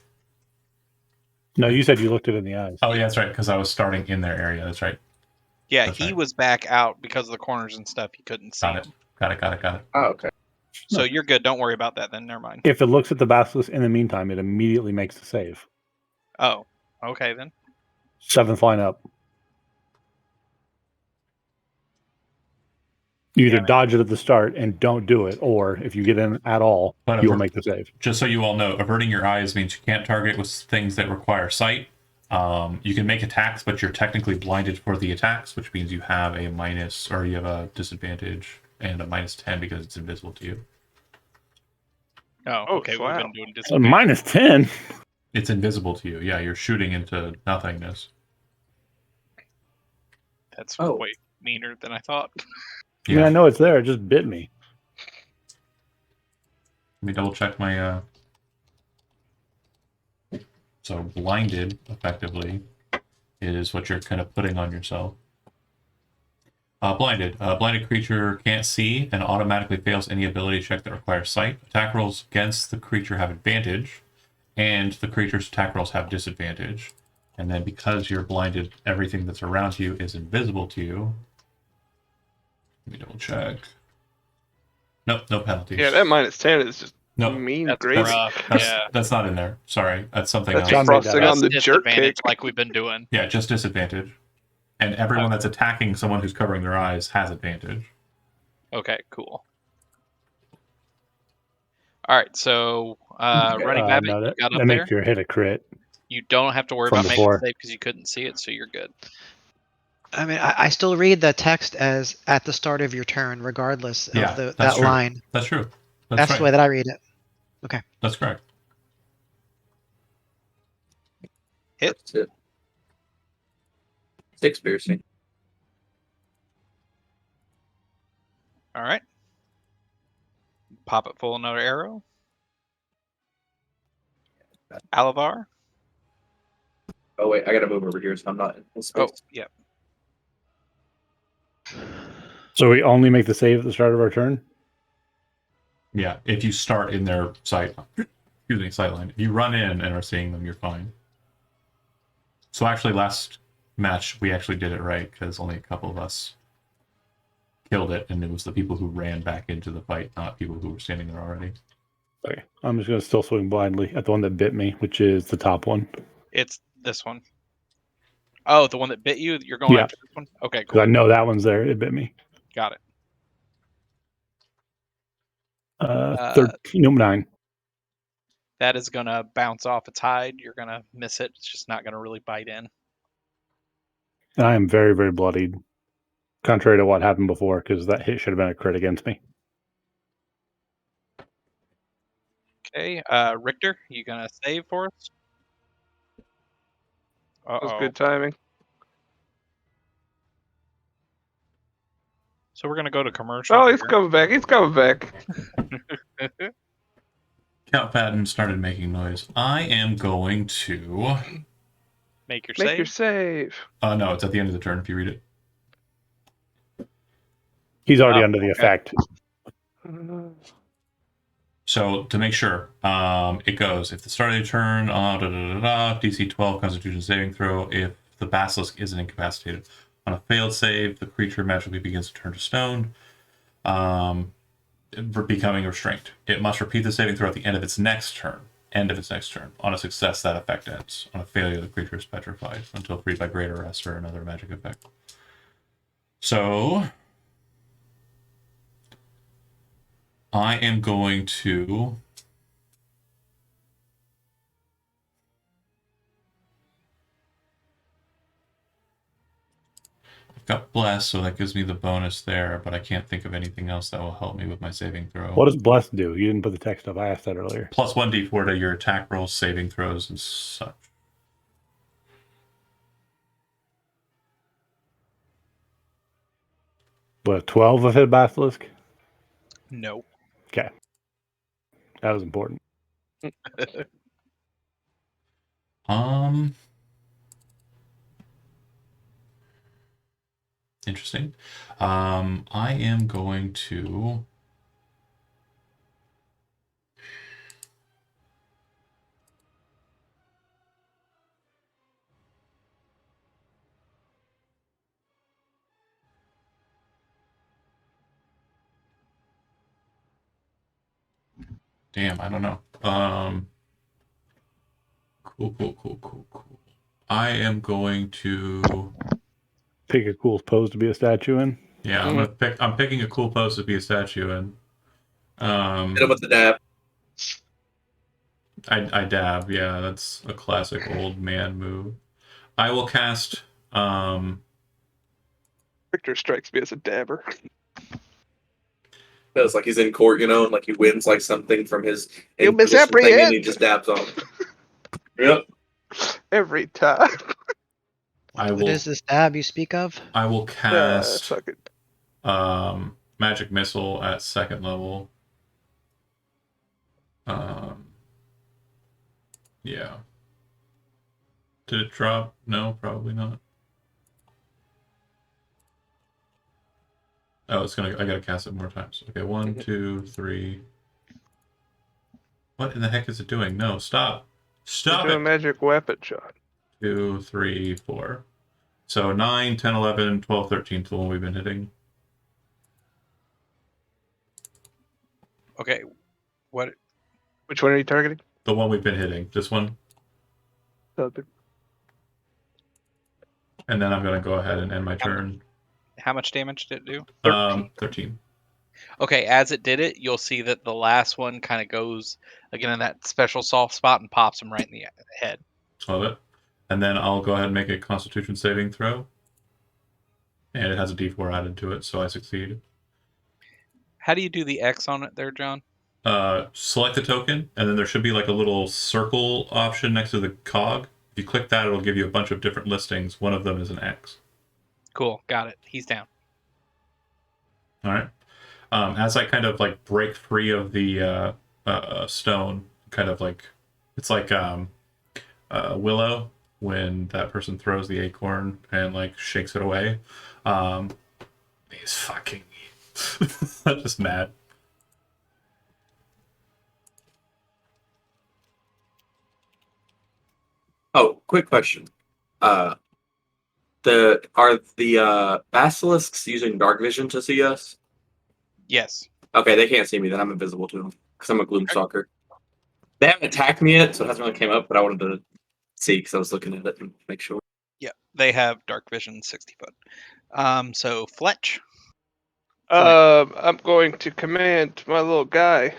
No, you said you looked it in the eyes. Oh, yeah, that's right, because I was starting in their area. That's right. yeah, That's he right. was back out because of the corners and stuff. You couldn't see Got it. him. Got it. Oh, okay. So you're good. Don't worry about that then. Never mind. If it looks at the basilisk in the meantime, it immediately makes the save. Oh, okay then. 7th line up. You either Damn it. dodge it at the start and don't do it, or if you get in at all, But you will make the save. Just so you all know, averting your eyes means you can't target with things that require sight. You can make attacks, but you're technically blinded for the attacks, which means you have a minus, or you have a disadvantage and a -10 because it's invisible to you. Oh, Oh, okay. wow. We've been doing disadvantage. -10. It's invisible to you. Yeah, you're shooting into nothingness. That's Oh. way meaner than I thought. I mean, I know it's there. It just bit me. Let me double check my. So blinded, effectively, is what you're kind of putting on yourself. Blinded. A blinded creature can't see and automatically fails any ability check that requires sight. Attack rolls against the creature have advantage, and the creature's attack rolls have disadvantage. And then because you're blinded, everything that's around you is invisible to you. Let me double check. Nope, no penalties. Yeah, that -10 is just Nope. mean That's gravy. rough. That's, Yeah. that's not in there. Sorry, that's something That's else. John made frosting that on That's the jerk disadvantage cake. like we've been doing. Yeah, just disadvantage. And everyone that's attacking someone who's covering their eyes has advantage. Okay, cool. All right, so running Babbitt, No, you that got up makes there. your hit a crit. You don't have to worry From about making a before. save because you couldn't see it, so you're good. I mean, I still read the text as at the start of your turn, regardless Yeah, of that's that true. line. That's true. That's right. the way that I read it. That's correct. Hit. That's it. 6 piercing. All right. Pop it full another arrow. Alavar. Oh wait, I gotta move over here, so I'm not in full space. Oh, yep. So we only make the save at the start of our turn? Yeah, if you start in their sight line. If you run in and are seeing them, you're fine. So actually, last match we actually did it right because only a couple of us killed it, and it was the people who ran back into the fight, not people who were standing there already. Okay. I'm just going to still swing blindly at the one that bit me, which is the top one. It's this one. Oh, the one that bit you? You're going Yeah. after this one? Okay, Because I cool. know that one's there. It bit me. Got it. 9. That is going to bounce off its hide. You're going to miss it. It's just not going to really bite in. And I am very, very bloodied. Contrary to what happened before, because that hit should have been a crit against me. Okay, Richter, you going to save for us? That was Uh-oh. good timing. So we're going to go to commercial. Oh, he's here. coming back. He's coming back. Count Patton started making noise. I am going to. Make your Make save. your save. No, it's at the end of the turn if you read it. He's already under the okay. effect. So to make sure, it goes if the start of the turn, DC 12 Constitution saving throw. If the basilisk isn't incapacitated, on a failed save, the creature magically begins to turn to stone, becoming restrained. It must repeat the saving throw at the end of its next turn. On a success, that effect ends. On a failure, the creature is petrified until freed by greater rest or another magic effect. So I am going to. I've got Bless, so that gives me the bonus there, but I can't think of anything else that will help me with my saving throw. What does Bless do? You didn't put the text up. I asked that earlier. Plus 1d4 to your attack rolls, saving throws, and such. What, 12 of hit basilisk? No. Okay. That was important. Interesting. I am going to. Damn, I don't know. Cool. I am going to Pick a cool pose to be a statue in. Yeah, I'm picking a cool pose to be a statue in. Hit him with the dab. I dab. Yeah, that's a classic old man move. I will cast. Victor strikes me as a dabber. Feels like he's in court, and like he wins like something from his You Inquisition thing, and he misapprehend just dabs on him. Yep. every time. I What will. is this dab you speak of? I will cast Fuck it. magic missile at 2nd level. Yeah. Did it drop? No, probably not. Oh, I gotta cast it more times. Okay, 1, 2, 3. What in the heck is it doing? No, stop. You're Stop doing it. magic weapon, John. 2, 3, 4. So 9, 10, 11, 12, 13 is the one we've been hitting. Okay. What? Which one are you targeting? The one we've been hitting. This one. Southern. And then I'm gonna go ahead and end my turn. How much damage did it do? 13. Okay, as it did it, you'll see that the last one kind of goes again in that special soft spot and pops him right in the head. Love it. And then I'll go ahead and make a Constitution saving throw. And it has a D4 added to it, so I succeed. How do you do the X on it there, John? Select the token, and then there should be like a little circle option next to the cog. If you click that, it'll give you a bunch of different listings. One of them is an X. Cool, got it. He's down. All right. As I kind of like break free of the stone, kind of like it's like Willow when that person throws the acorn and like shakes it away. He's fucking I'm just mad. Oh, quick question. Are the basilisks using dark vision to see us? Yes. Okay, they can't see me. Then I'm invisible to them because I'm a gloomstalker. They haven't attacked me yet, so it hasn't really came up. But I wanted to see because I was looking at it and make sure. Yeah, they have dark vision 60 foot. So Fletch. I'm going to command my little guy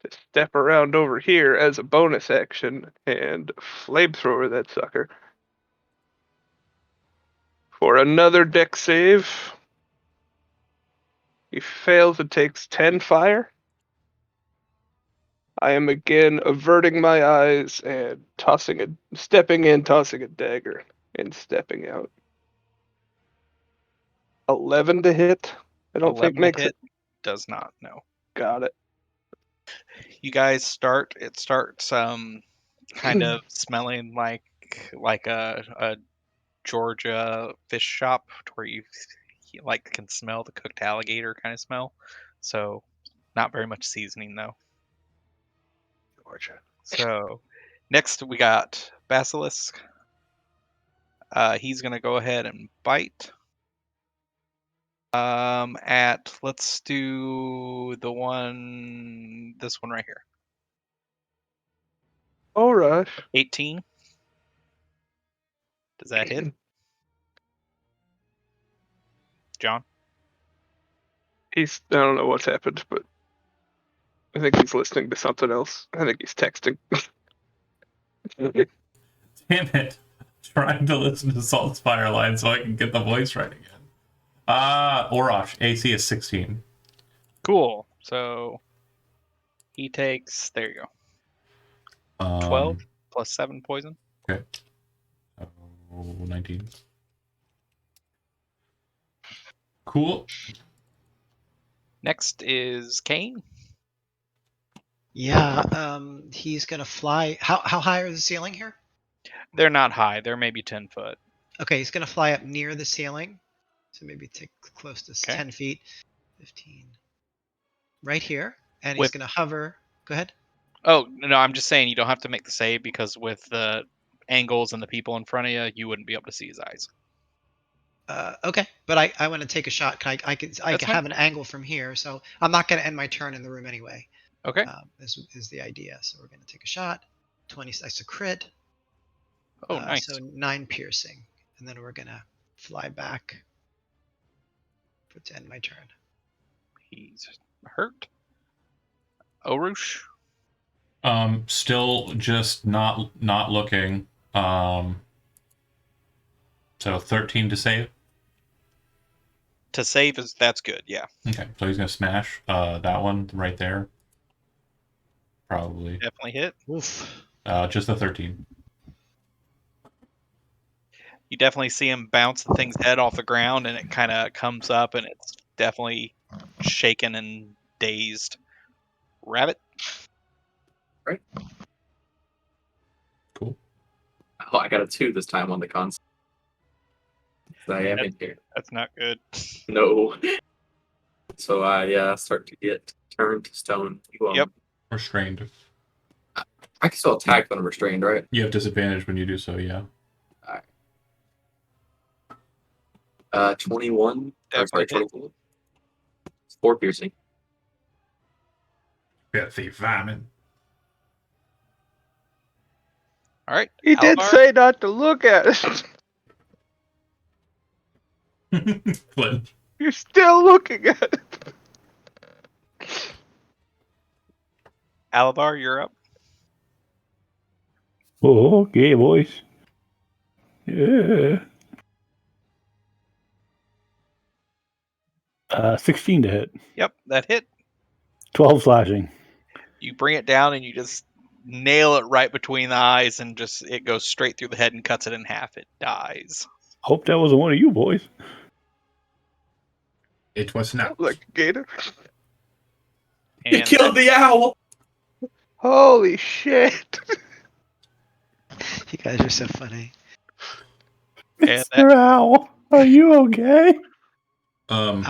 to step around over here as a bonus action and flamethrower that sucker. For another deck save. He fails and takes 10 fire. I am again averting my eyes and stepping in, tossing a dagger, and stepping out. 11 to hit. I don't think 11 makes hit. it. Does not. No. Got it. You guys start. It starts kind of smelling like a Georgia fish shop where you like can smell the cooked alligator kind of smell. So not very much seasoning though. Georgia. So next we got Basilisk. He's gonna go ahead and bite. Let's do this one right here. All right. 18. Does that hit? John? I don't know what's happened, but I think he's listening to something else. I think he's texting. Damn it. Trying to listen to Salt's Fireline so I can get the voice right again. Oroch, AC is 16. Cool. So he takes, there you go. 12 plus 7 poison. Okay. 19. Cool. Next is Kane. Yeah, he's gonna fly. How high are the ceiling here? They're not high. They're maybe 10 foot. Okay, he's gonna fly up near the ceiling. So maybe take close to Okay. 10 feet. 15. Right here. And he's With- gonna hover. Go ahead. Oh, no, I'm just saying you don't have to make the save because with the angles and the people in front of you, you wouldn't be able to see his eyes. Okay, but I want to take a shot. I can That's fine. have an angle from here, so I'm not gonna end my turn in the room anyway. Okay. Is the idea. So we're gonna take a shot. 20. That's a crit. Oh, nice. So 9 piercing, and then we're gonna fly back. to end my turn. He's hurt. Orush. Still just not looking. So 13 to save. To save that's good, yeah. Okay, so he's gonna smash that one right there. Probably. Definitely hit. Oof. Just the 13. You definitely see him bounce the thing's head off the ground, and it kind of comes up, and it's definitely shaken and dazed. Rabbit. Cool. Oh, I got a 2 this time on the console. I am in here. That's not good. No. So I start to get turned to stone. Yep. Restrained. I can still attack when I'm restrained, right? You have disadvantage when you do so, yeah. 21. Or sorry, Definitely hit. 24. It's 4 piercing. Filthy vermin. All right. He did Alvar? say not to look at it. Flint. You're still looking at it. Alabar, you're up. Oh, okay, boys. Yeah. 16 to hit. Yep, that hit. 12 slashing. You bring it down, and you just nail it right between the eyes, and just it goes straight through the head and cuts it in half. It dies. Hope that wasn't one of you boys. It was not. Like a gator. And He killed the owl! Holy shit. You guys are so funny. And Mr. Owl, are you okay? No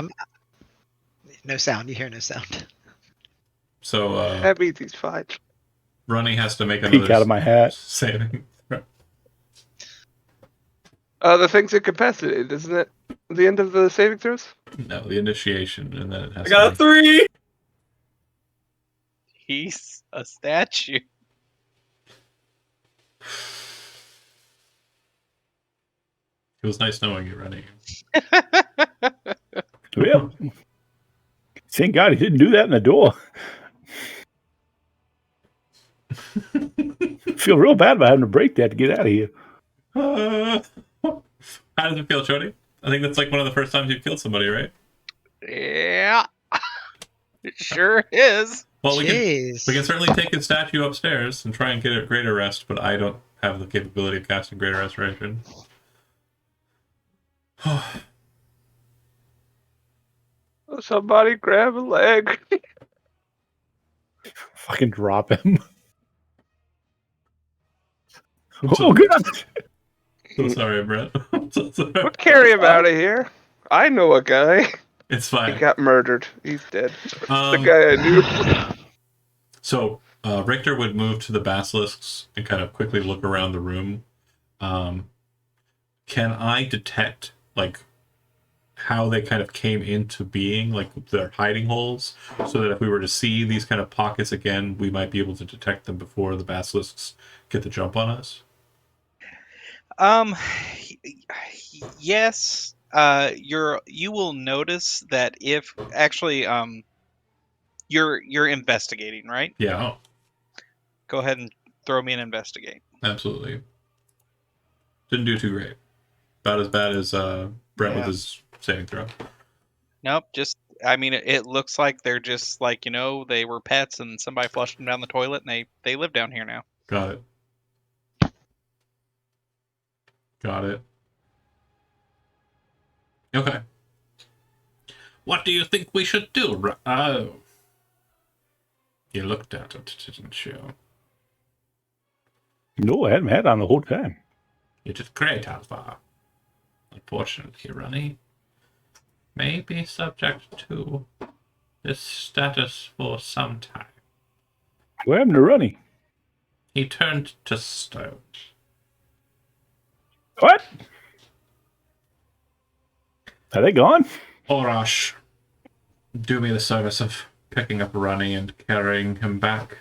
sound. You hear no sound. So That means he's fine. Runny has to make Peek another out of my hat. saving throw. The thing's incapacitated, isn't it? The end of the saving throws? No, the initiation, and then it has I got a 3! he's a statue. It was nice knowing you, Runny. Well, thank God he didn't do that in the door. Feel real bad about having to break that to get out of here. How does it feel, Jody? I think that's like one of the first times you've killed somebody, right? Yeah. It sure is. Well, we Jeez. can certainly take his statue upstairs and try and get a greater rest, but I don't have the capability of casting greater restoration. Somebody grab a leg. Fucking drop him. Oh, God. So sorry, Brett. I'm so sorry. We'll carry him out of here. I know a guy. It's He fine. got murdered. He's dead. The Um, guy I knew. So Richter would move to the basilisks and kind of quickly look around the room. Can I detect like how they kind of came into being, like their hiding holes, so that if we were to see these kind of pockets again, we might be able to detect them before the basilisks get the jump on us? Yes. You will notice that if actually you're investigating, right? Yeah, Go ahead and throw me an investigate. absolutely. Didn't do too great. About as bad as Brett with Yeah. his saving throw. Nope, just I mean it looks like they're just like, they were pets and somebody flushed them down the toilet and they live down here now. Got it. Got it. Okay. What do you think we should do? Oh. You looked at it, didn't you? No, I hadn't had it on the whole time. You did great, Alpha. Unfortunately, Runny may be subject to this status for some time. What happened to Runny? He turned to stone. What? Are they gone? Orash, do me the service of picking up Runny and carrying him back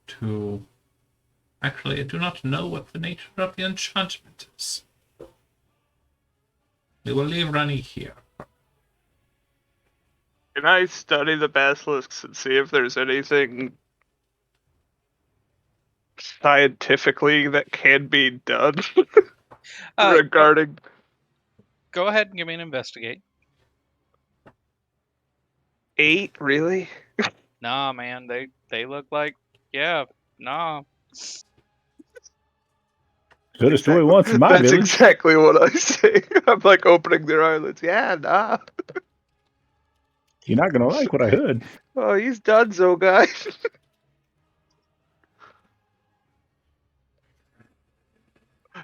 to... Actually, I do not know what the nature of the enchantment is. We will leave Runny here. Can I study the basilisks and see if there's anything scientifically that can be done Go, regarding? go ahead and give me an investigate. 8, really? Nah, man, they look like nah. So the story once in my That's village. exactly what I say. I'm like opening their eyelids. Yeah, nah. You're not gonna like what I heard. Oh, he's donezo, guys.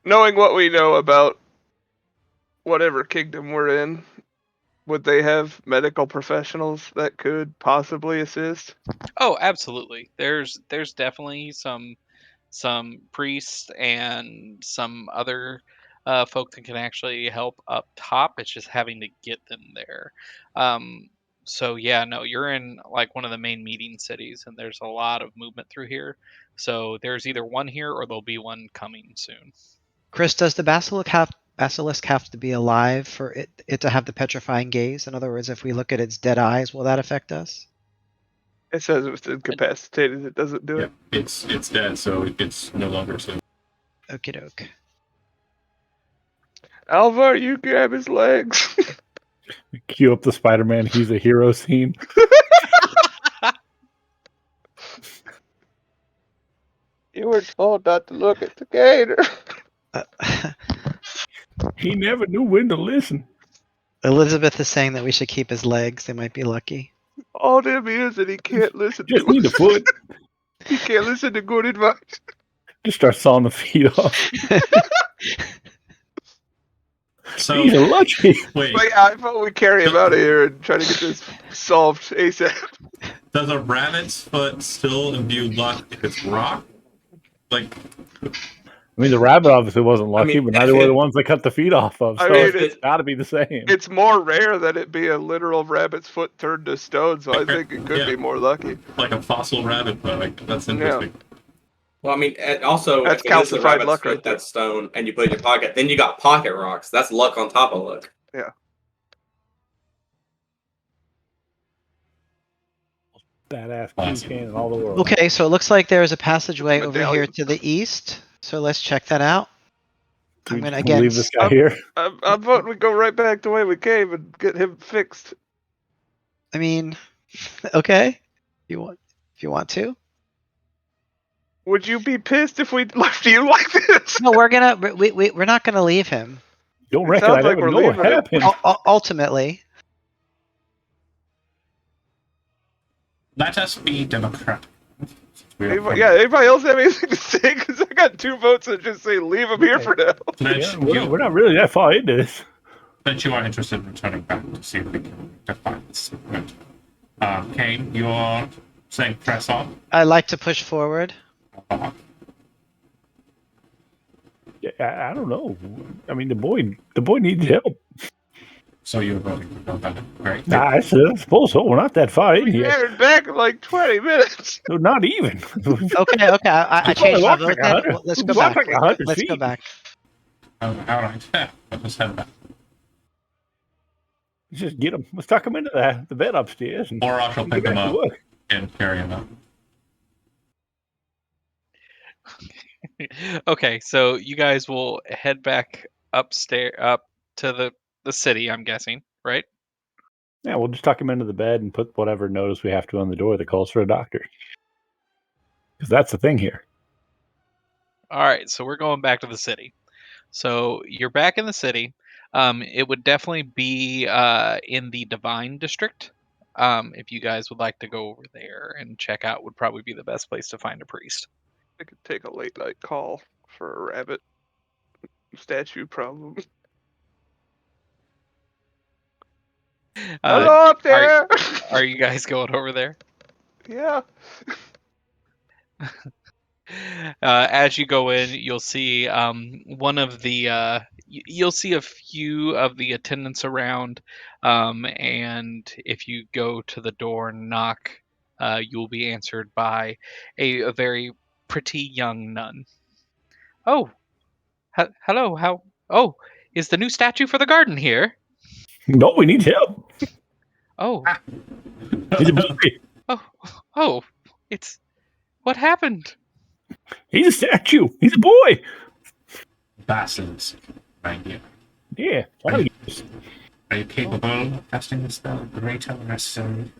Knowing what we know about whatever kingdom we're in, would they have medical professionals that could possibly assist? Oh, absolutely. There's definitely some priests and some other folk that can actually help up top. It's just having to get them there. Um, so yeah, no, you're in like one of the main meeting cities, and there's a lot of movement through here. So there's either one here or there'll be one coming soon. Chris, does the basilisk have to be alive for it to have the petrifying gaze? In other words, if we look at its dead eyes, will that affect us? It says it's incapacitated. It doesn't do Yeah, it. it's dead, so it's no longer so. Okie doke. Alvar, you grab his legs. Cue up the Spider-Man. He's a hero scene. You were told not to look at the gator. He never knew when to listen. Elizabeth is saying that we should keep his legs. They might be lucky. All them is that he can't listen Just to. need a foot. He can't listen to good advice. Just start sawing the feet off. So He's lucky. wait, But yeah, I thought we'd carry him out of here and try to get this solved ASAP. does a rabbit's foot still imbue luck if it's rock? Like, I mean, the rabbit obviously wasn't lucky, but neither were the ones they cut the feet off of. So I mean, it's got to be the same. It's more rare that it be a literal rabbit's foot turned to stone, so I think it could Yeah. be more lucky. like a fossil rabbit foot. Like, that's interesting. Well, I mean, and also, That's if it is a calcified rabbit's luck foot right there. that's stone, and you put it in your pocket, then you got pocket rocks. That's luck on top of luck. Badass Awesome. keychain in all the world. Okay, so it looks like there is a passageway over here Medallion. to the east. So let's check that out. Do I'm we gonna just again. leave this guy here. I'm voting we go right back the way we came and get him fixed. I mean, okay. If you want to. Would you be pissed if we left you like this? No, we're not gonna leave him. Don't It reckon sounds I'd like ever we're know what leaving it. happened. Ultimately, Let us be democratic. We are Anybody else have anything to say? Because I got 2 votes that just say leave him here for now. Since Yeah, we're not really that far into this. since you are interested in returning back to see if we can define this segment. Kane, you're saying press on. I like to push forward. Yeah, I don't know. I mean, the boy needs help. So you're voting to go back, right? I suppose so. We're not that far in We here. headed back in like 20 minutes. No, not even. Okay, I changed my walked vote like then. 100 Let's we go walked back. like 100 Let's go feet. back. All right. Let's head back. Just get him. Let's tuck him into the bed upstairs. And Or I shall get pick him back to up work. and carry him out. Okay, so you guys will head back up to the city, I'm guessing, right? Yeah, we'll just tuck him into the bed and put whatever notice we have to on the door that calls for a doctor. Because that's the thing here. All right, so we're going back to the city. So you're back in the city. It would definitely be in the Divine District. If you guys would like to go over there and check out, would probably be the best place to find a priest. I could take a late night call for a rabbit statue problem. Hello up there! Are you guys going over there? Yeah. As you go in, you'll see one of the you'll see a few of the attendants around, and if you go to the door and knock, you'll be answered by a very pretty young nun. Oh, hello. Oh, is the new statue for the garden here? No, we need help. Oh, He's a boy. oh, it's what happened? He's a statue. He's a boy. Basilisk, right here. Yeah. Are you capable of casting the spell Greater Restoration?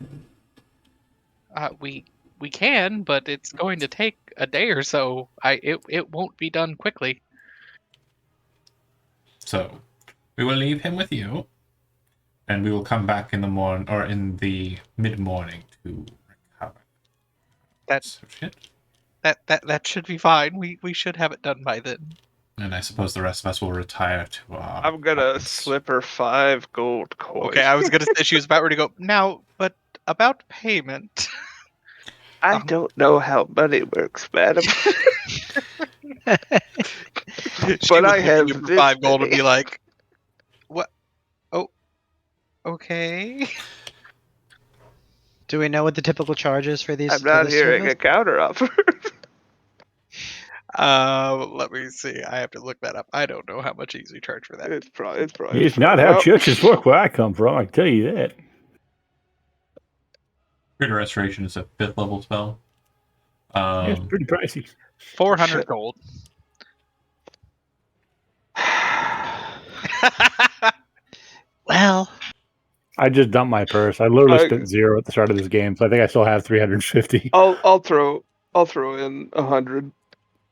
We can, but it's going to take a day or so. It won't be done quickly. So, we will leave him with you, and we will come back in the morning or in the mid-morning to recover. That- So shit. That should be fine. We should have it done by then. And I suppose the rest of us will retire to our. I'm gonna apartments. slip her 5 gold coins. Okay, I was gonna say she was about ready to go now, but about payment. I don't know how money works, madam. She But was I looking have at for this 5 gold and many. be like, "What? Oh, okay." Do we know what the typical charge is for these? I'm for not this hearing a service? counter offer. Let me see. I have to look that up. I don't know how much easy charge for that. It's probably. It's not how churches work where I come from. I can tell you that. Greater Restoration is a 5th level spell. It's pretty pricey. 400 Shit. gold. Well, I just dumped my purse. I literally I- spent 0 at the start of this game, so I think I still have 350. I'll throw in 100.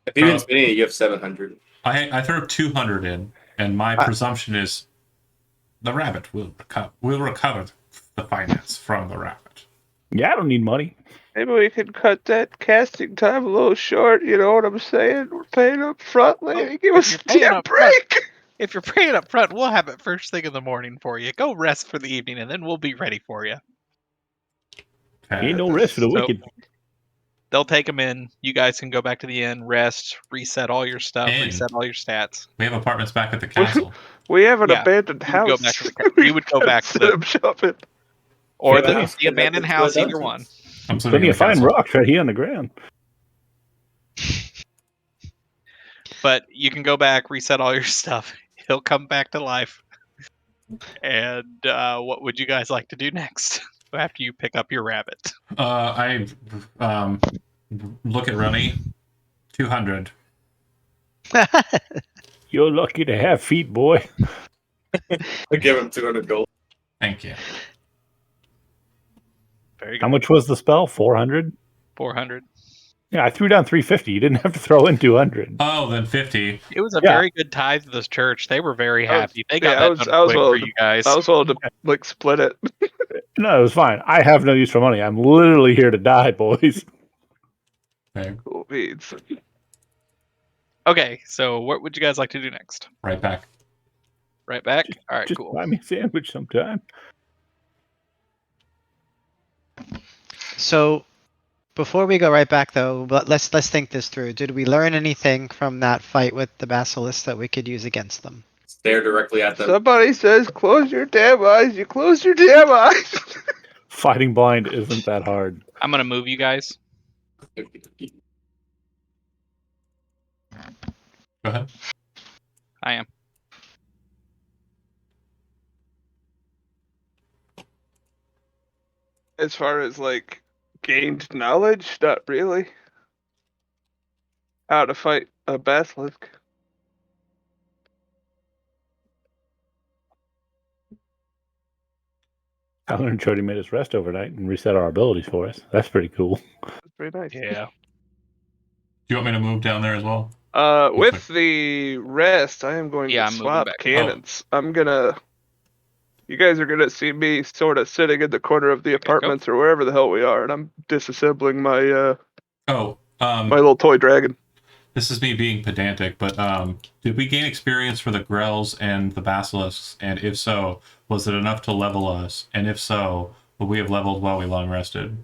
If you've been spinning it, you have 700. I threw 200 in, and my presumption is the rabbit will recover the finance from the rabbit. Yeah, I don't need money. Maybe we can cut that casting time a little short. You know what I'm saying? We're paying up front, lady. Give us you're a paying damn up front- break. If you're paying up front, we'll have it first thing in the morning for you. Go rest for the evening, and then we'll be ready for you. Ain't no rest for the So- wicked. They'll take them in. You guys can go back to the inn, rest, reset all your stuff, Inn. reset all your stats. We have apartments back at the castle. We have an Yeah, abandoned you would go house. back to the you would go back to Set the up shopping. or Yeah, the, house the abandoned connected to a house, either dungeon. one. I'm swimming Plenty in of the fine castle. rocks right here on the ground. But you can go back, reset all your stuff. He'll come back to life. And what would you guys like to do next after you pick up your rabbit? I look at Runny. 200. You're lucky to have feet, boy. I give him 200 gold. Thank you. Very good. How much was the spell? 400? 400. Yeah, I threw down 350. You didn't have to throw in 200. Oh, then 50. It was a Yeah. very good tithe to this church. They were very I was- happy. They got yeah, that I was- done I was quick for willing you guys. I was willing to like split it. No, it was fine. I have no use for money. I'm literally here to die, boys. Okay, Cool beans. Okay, so what would you guys like to do next? right back. Right back? All right, Just cool. buy me a sandwich sometime. so before we go right back though, but let's think this through. Did we learn anything from that fight with the basilisk that we could use against them? Stare directly at them. Somebody says, "Close your damn eyes." You close your damn eyes. Fighting blind isn't that hard. I'm gonna move you guys. Go ahead. I am. As far as like gained knowledge, not really. How to fight a basilisk. Tyler and Chody made us rest overnight and reset our abilities for us. That's pretty cool. That's pretty nice. Yeah. Do you want me to move down there as well? With the rest, I am going Yeah, to I'm moving swap back. cannons. You guys are gonna see me sort of sitting in the corner of the apartments or wherever the hell we are, and I'm disassembling my my little toy dragon. This is me being pedantic, but did we gain experience for the Grells and the Basilisks? And if so, was it enough to level us? And if so, would we have leveled while we long rested?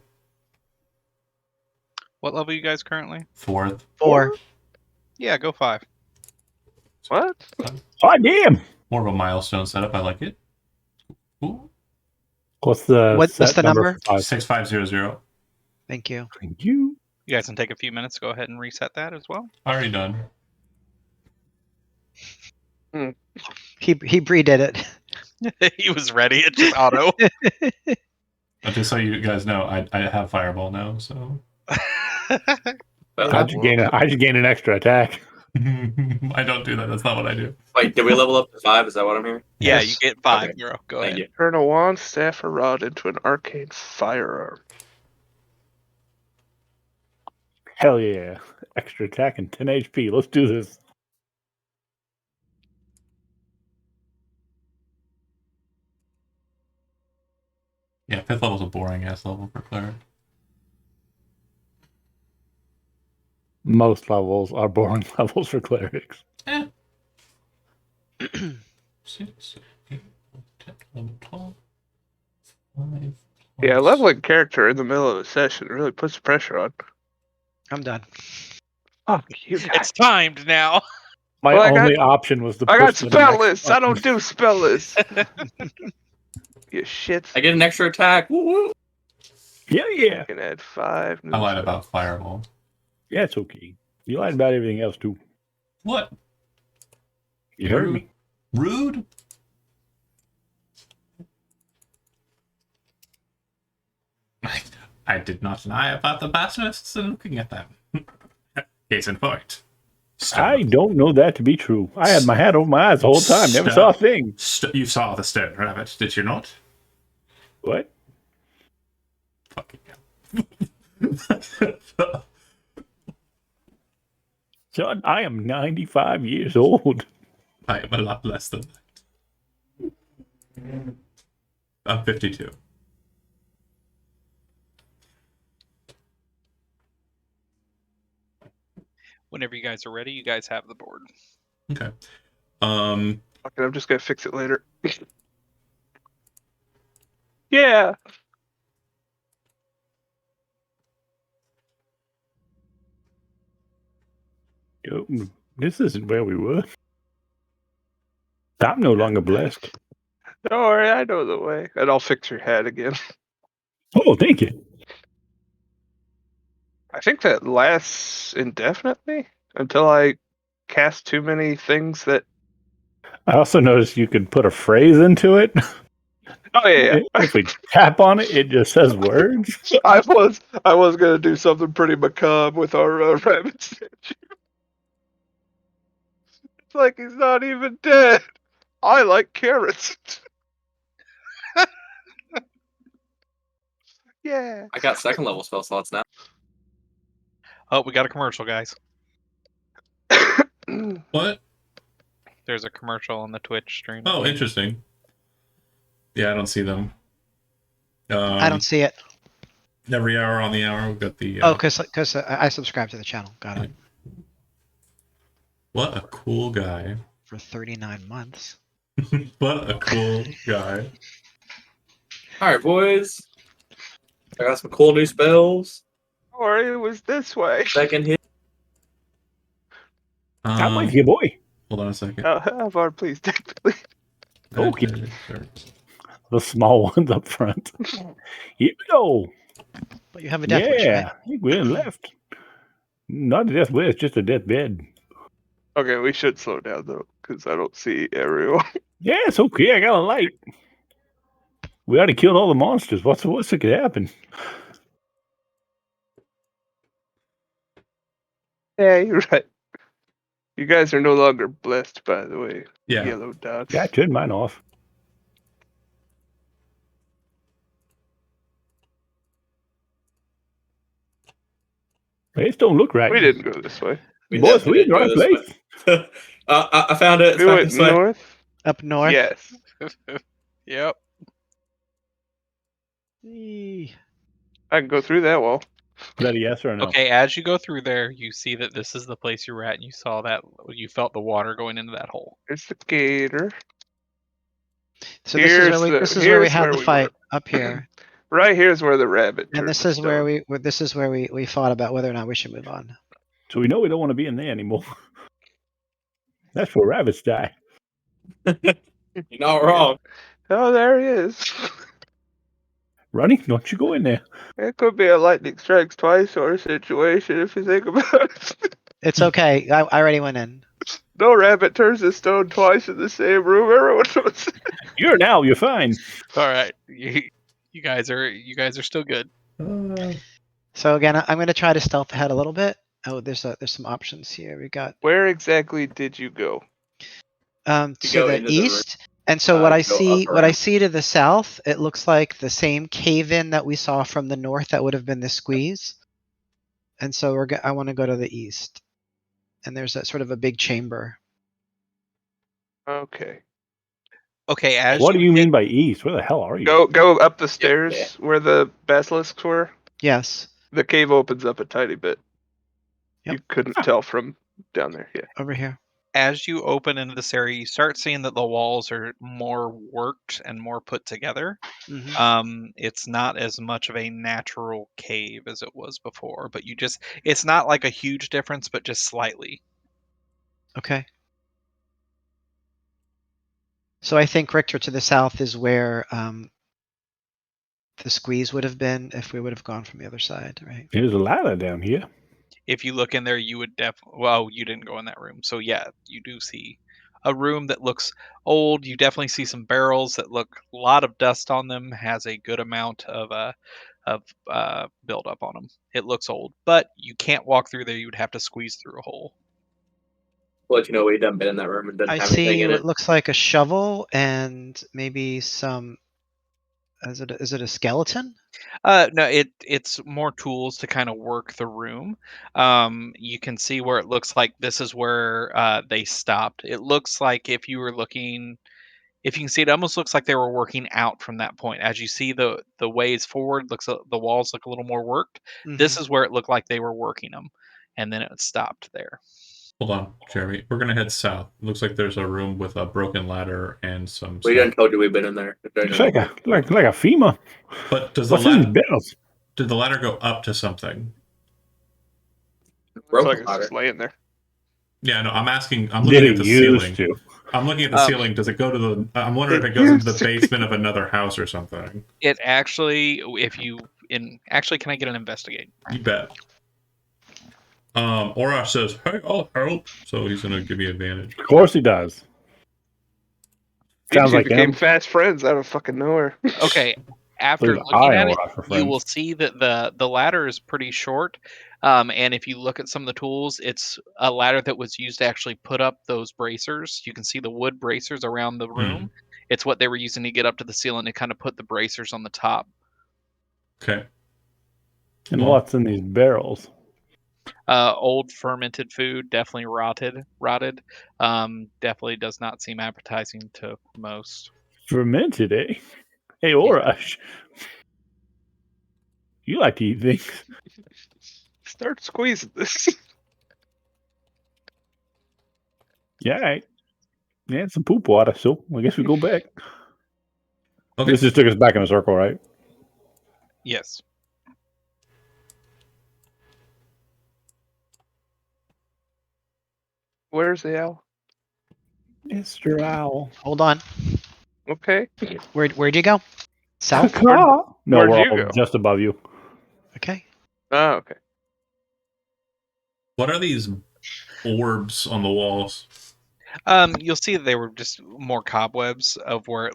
What level are you guys currently? 4th. 4. Yeah, go 5. What? Oh, damn! More of a milestone setup. I like it. Ooh. What's the What's set the number? for 5? 6500. Thank you. Thank you. You guys can take a few minutes to go ahead and reset that as well. Already done. He redid it. He was ready. It's just auto. Just so you guys know, I have Fireball now, so I should gain an extra attack. I don't do that. That's not what I do. Wait, did we level up to 5? Is that what I'm hearing? Yeah, Yes. you get 5, Okay. bro. Go Thank ahead. you. Turn a wand, staff, or rod into an arcane firearm. Hell yeah. Extra attack and 10 HP. Let's do this. Yeah, 5th level's a boring ass level for cleric. Most levels are boring levels for clerics. 6, 8, 10, 11, 12, 5. Yeah, plus- leveling character in the middle of a session really puts pressure on. I'm done. Fuck you guys. It's timed now. My Well, I got- only option was to I got push the spell next lists. I don't button. do spell lists. You shits. I get an extra attack. Woo woo. Yeah, yeah. I can add 5. I lied about Fireball. Yeah, it's okay. You lied about everything else too. What? You heard me. Rude? I did not lie about the basilisks and looking at them. Case in point. I don't know that to be true. I had my hat over my eyes the whole time. Never saw a thing. You saw the stone rabbit, did you not? What? Fucking hell. Son, I am 95 years old. I am a lot less than that. I'm 52. Whenever you guys are ready, you guys have the board. Okay. Okay, I'm just gonna fix it later. Yeah. Yo, this isn't where we were. I'm no longer blessed. Don't worry, I know the way. And I'll fix your hat again. Oh, thank you. I think that lasts indefinitely until I cast too many things that. I also noticed you could put a phrase into it. Oh yeah, If we tap on it, it just says words. yeah. I was gonna do something pretty macabre with our rabbit statue. It's like he's not even dead. I like carrots. Yeah. I got 2nd level spell slots now. Oh, we got a commercial, guys. What? There's a commercial on the Twitch stream. Oh, interesting. Yeah, I don't see them. I don't see it. Every hour on the hour, we've got the. Oh, because I subscribe to the channel. Got it. What a cool guy. For 39 months. What a cool guy. Alright, boys. I got some cool new spells. Or it was this way. 2nd hit. I'm with you, boy. Hold on a second. Alvar, please take the lead. Okay. The small ones up front. Here we go. But you have a death wish, Yeah, right? I think we're left. Not a death wish, it's just a deathbed. Okay, we should slow down though, because I don't see everyone. Yeah, it's okay. I got a light. We already killed all the monsters. What's that could happen? Yeah, you're right. You guys are no longer blessed, by the way. Yeah. Yellow dots. Yeah, I turned mine off. It don't look right. We didn't go this way. Boys, we in the right definitely place. didn't go this way. I found it. It's We back went this way. north. Up north. Yes. Yep. Eee. I can go through that wall. Is that a yes or a no? Okay, as you go through there, you see that this is the place you were at, and you saw that you felt the water going into that hole. There's the gator. So this is where we, Here's this is where we here's had where the we fight were. up here, Right here's where the rabbit. and turned this to is where stone. this is where we fought about whether or not we should move on. So we know we don't want to be in there anymore. That's where rabbits die. You're not wrong. Oh, there he is. Runny, don't you go in there. It could be a lightning strikes twice sort of situation if you think about it. It's okay. I already went in. No rabbit turns to stone twice in the same room. Everyone knows. You're fine. All right, you You guys are still good. So again, I'm going to try to stealth ahead a little bit. Oh, there's some options here. We got Where exactly did you go? You to go the into the room, east, and so what I you go up see, what I around. see to the south, it looks like the same cave-in that we saw from the north that would have been the squeeze. And so I want to go to the east, and there's that sort of a big chamber. Okay. Okay, as What do you get- mean by east? Where the hell are you? Go up the Yeah. stairs where the basilisks were. Yes, The cave opens up a tiny bit. Yep. You couldn't tell from down there. Yeah. over here. as you open into this area, you start seeing that the walls are more worked and more put together. Mhm. It's not as much of a natural cave as it was before, but it's not like a huge difference, but just slightly. Okay. So I think, Richter, to the south is where the squeeze would have been if we would have gone from the other side, right? There's a ladder down here. If you look in there, you would well, you didn't go in that room. So yeah, you do see a room that looks old. You definitely see some barrels that look a lot of dust on them, has a good amount of buildup on them. It looks old, but you can't walk through there. You would have to squeeze through a hole. We'll let you know we done been in that room and didn't I have anything see in what it. looks like a shovel and maybe some. Is it a skeleton? No, it's more tools to kind of work the room. You can see where it looks like this is where they stopped. It looks like if you were looking, if you can see, it almost looks like they were working out from that point. As you see the ways forward, the walls look a little more worked. This Mhm. is where it looked like they were working them, and then it stopped there. Hold on, Jeremy. We're gonna head south. Looks like there's a room with a broken ladder and some We stuff. done told you we've been in there. It's like a FEMA. But does What's the in these ladder? barrels? Did the ladder go up to something? Looks Broken like it's ladder. just laying there. Yeah, no. I'm asking. I'm Did looking it at the used ceiling. to? I'm looking at the Um, ceiling. Does it go to the? I'm wondering if It it goes into used the to basement of another house or something. It actually, if you actually, can I get an investigate? You bet. Orash says, "Hey, I'll help." So he's gonna give me advantage. Of course he does. These Sounds two like became him. fast friends out of fucking nowhere. Okay, after There's looking I at and it, Orash for you will friends. see that the ladder is pretty short. And if you look at some of the tools, it's a ladder that was used to actually put up those bracers. You can see the wood bracers around the room. It's what they were using to get up to the ceiling to kind of put the bracers on the top. Okay. And Well, what's in these barrels? Old fermented food, definitely rotted. Definitely does not seem appetizing to most. Fermented, eh? Hey, Orash. You like to eat things. Start squeezing this. Yeah, all right. Yeah, it's some poop water, so I guess we go back. okay. This just took us back in a circle, right? Yes. Where's the owl? Mr. Owl. Hold on. Okay. Where'd you go? South. Caw. No, Where'd we're you all go? just above you. Okay. Oh, okay. What are these orbs on the walls? You'll see that they were just more cobwebs of where,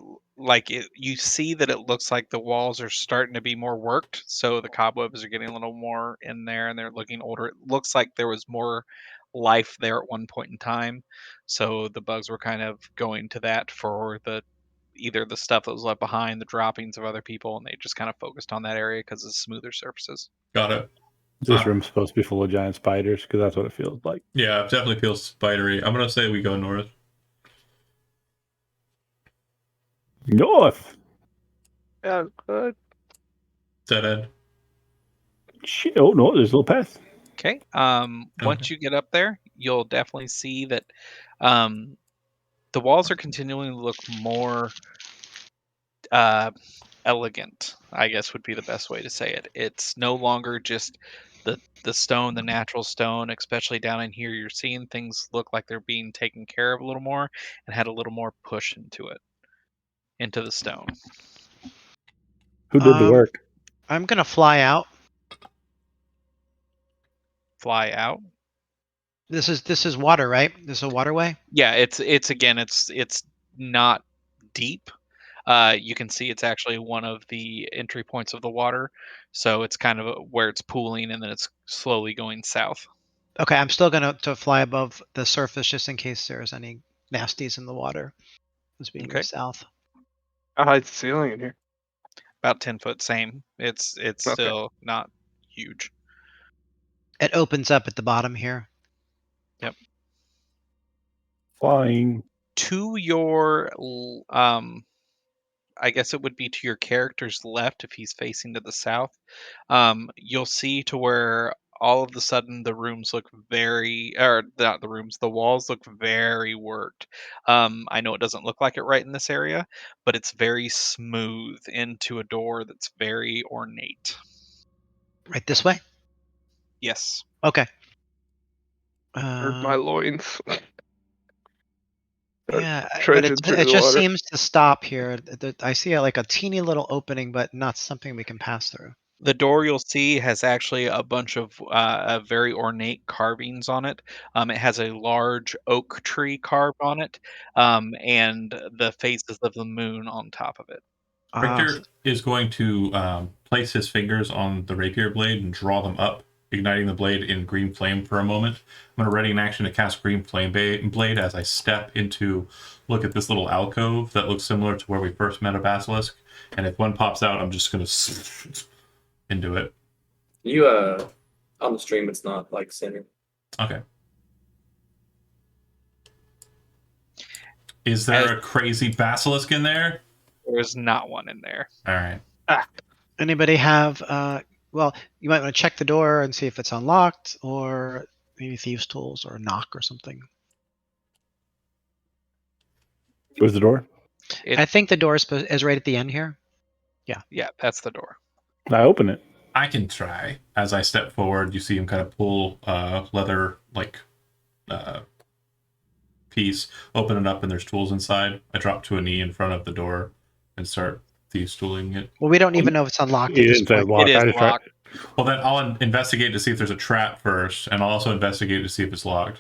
you see that it looks like the walls are starting to be more worked. So the cobwebs are getting a little more in there, and they're looking older. It looks like there was more life there at one point in time. So the bugs were kind of going to that for either the stuff that was left behind, the droppings of other people, and they just kind of focused on that area because of smoother surfaces. Got it. This room's supposed to be full of giant spiders because that's what it feels like. Yeah, it definitely feels spidery. I'm gonna say we go north. North. Yeah, good. Dead end. Shit. Oh, no, there's a little path. Okay. Once you get up there, you'll definitely see that the walls are continuing to look more elegant, I guess would be the best way to say it. It's no longer just the stone, the natural stone, especially down in here. You're seeing things look like they're being taken care of a little more and had a little more push into it, into the stone. Who did the work? I'm gonna fly out. Fly out. This is water, right? This is a waterway. Yeah, it's again, it's not deep. You can see it's actually one of the entry points of the water, so it's kind of where it's pooling, and then it's slowly going south. Okay, I'm still gonna to fly above the surface just in case there's any nasties in the water as we Okay. move south. How high's the ceiling in here? About 10 foot, same. It's Okay. still not huge. It opens up at the bottom here. Flying. To your I guess it would be to your character's left if he's facing to the south. You'll see to where all of a sudden the rooms look very, or not the rooms, the walls look very worked. I know it doesn't look like it right in this area, but it's very smooth into a door that's very ornate. Right this way? Yes. Okay. Hurt my loins. Start Yeah, but trudging through it the just water. seems to stop here. I see like a teeny little opening, but not something we can pass through. The door you'll see has actually a bunch of very ornate carvings on it. It has a large oak tree carved on it, and the phases of the moon on top of it. Richter is going to place his fingers on the rapier blade and draw them up, igniting the blade in green flame for a moment. I'm going to ready an action to cast green flame blade as I step into look at this little alcove that looks similar to where we first met a basilisk. And if one pops out, I'm just going to into it. You on the stream, it's not like center. Okay. Is there a crazy basilisk in there? There's not one in there. All right. Anybody have well, you might want to check the door and see if it's unlocked, or maybe thieves' tools or a knock or something. Where's the door? I think the door is right at the end here. Yeah, that's the door. I open it. I can try. As I step forward, you see him kind of pull leather piece, open it up, and there's tools inside. I drop to a knee in front of the door and start thieves tooling it. Well, we don't even know if it's unlocked at You this didn't say point. lock. It I is just tried. locked. Well, then I'll investigate to see if there's a trap first, and I'll also investigate to see if it's locked.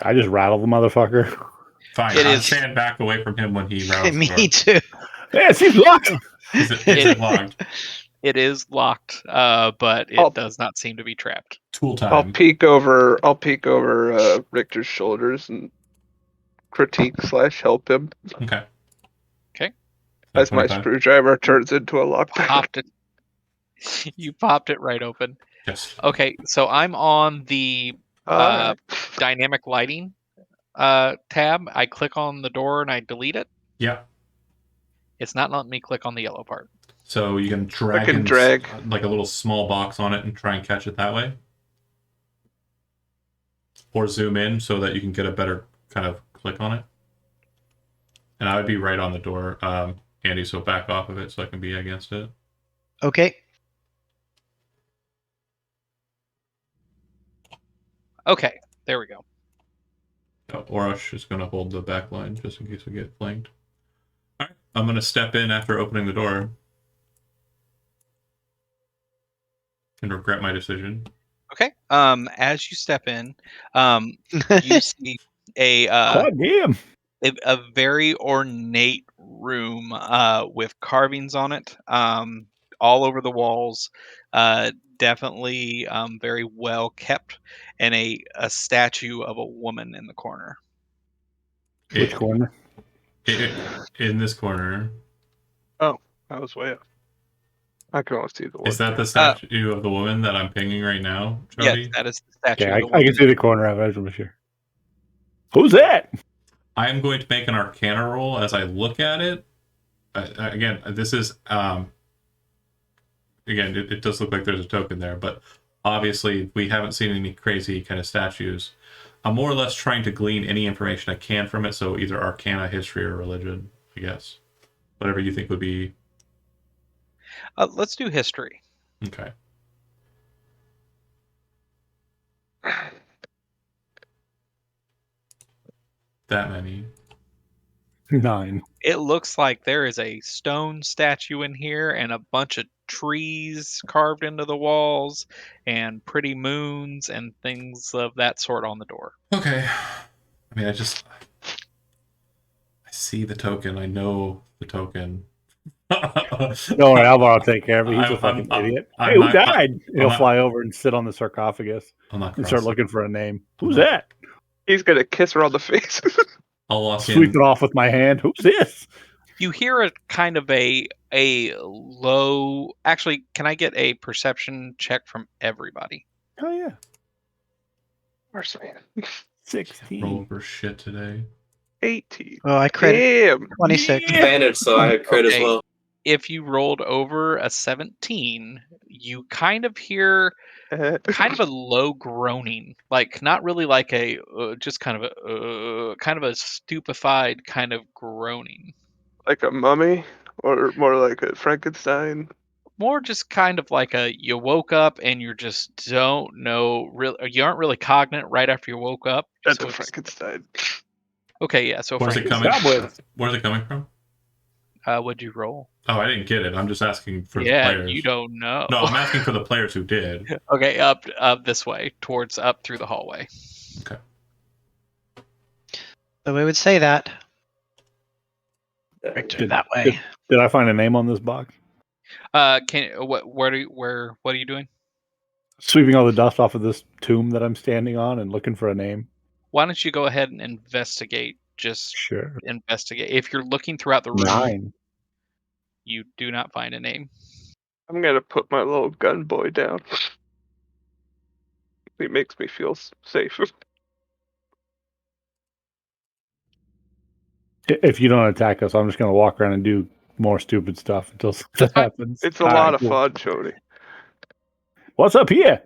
I just rattle the motherfucker. Fine. It I'll is- stand back away from him when he rattles the Me door. too. Yeah, it seems locked. Is it locked? It is locked, but it I'll- does not seem to be trapped. Tool I'll time. peek over Richter's shoulders and critique / help him Okay. Okay. as my 25? screwdriver turns into a lockpick. Popped it. You popped it right open. Yes. Okay, so I'm on the Alright. dynamic lighting tab. I click on the door and I delete it. Yeah. It's not letting me click on the yellow part. So you can drag, can drag. like a little small box on it and try and catch it that way. Or zoom in so that you can get a better kind of click on it. And I would be right on the door, Andy, so back off of it so I can be against it. Okay. Okay, there we go. Orosh is going to hold the back line just in case we get flanked. All right, I'm going to step in after opening the door and regret my decision. Okay. As you step in, you see a God damn. a very ornate room with carvings on it all over the walls. Definitely very well kept, and a statue of a woman in the corner. Which corner? In this corner. I was way up. I can only see the one. Is that the statue of the woman that I'm pinging right now, Jody? Yes, that is the statue Okay, of the I woman. can see the corner of it. I'm sure. Who's that? I am going to make an Arcana roll as I look at it. Again, this is again, it does look like there's a token there, but obviously we haven't seen any crazy kind of statues. I'm more or less trying to glean any information I can from it, so either Arcana, history, or religion, I guess. Whatever you think would be Let's do history. okay. That many. 9. It looks like there is a stone statue in here and a bunch of trees carved into the walls and pretty moons and things of that sort on the door. Okay. I mean, I see the token. I know the token. Don't worry, Alvar will take care of it. He's a fucking idiot. I'm Hey, who not- died? He'll not- fly over and sit on the sarcophagus I'm not and start crossing. looking for a name. I'm Who's not- that? He's gonna kiss her on the face. I'll walk Sweep in. it off with my hand. Who's this? You hear a kind of a low. Actually, can I get a perception check from everybody? Oh yeah, Worse man. 16. Roll over shit today. 18. Oh, I crit Damn. 26. Advantage, so I had crit as Okay. well. If you rolled over a 17, you kind of hear kind of a low groaning, like not really like a just kind of a stupefied kind of groaning. like a mummy, or more like a Frankenstein. More just kind of like a you woke up and you just don't know real, you aren't really cognate right after you woke up. That's so a it's- Frankenstein. Okay, yeah. So Where's it Frank, coming? Cobwebs. Where's it coming from? what'd you roll? Oh, I didn't get it. I'm just asking for the Yeah, players. you don't know. No, I'm asking for the players who did. Okay, up this way, towards up through the hallway. Okay. So we would say that. That Victor, that way. Did I find a name on this box? Can what? What are you doing? Sweeping all the dust off of this tomb that I'm standing on and looking for a name. Why don't you go ahead and investigate? Just Sure. investigate. If you're looking throughout the room, 9. you do not find a name. I'm gonna put my little gun boy down. He makes me feel safe. If you don't attack us, I'm just going to walk around and do more stupid stuff until something fine. happens. It's a All lot right, of cool. fun, Jody. What's up here?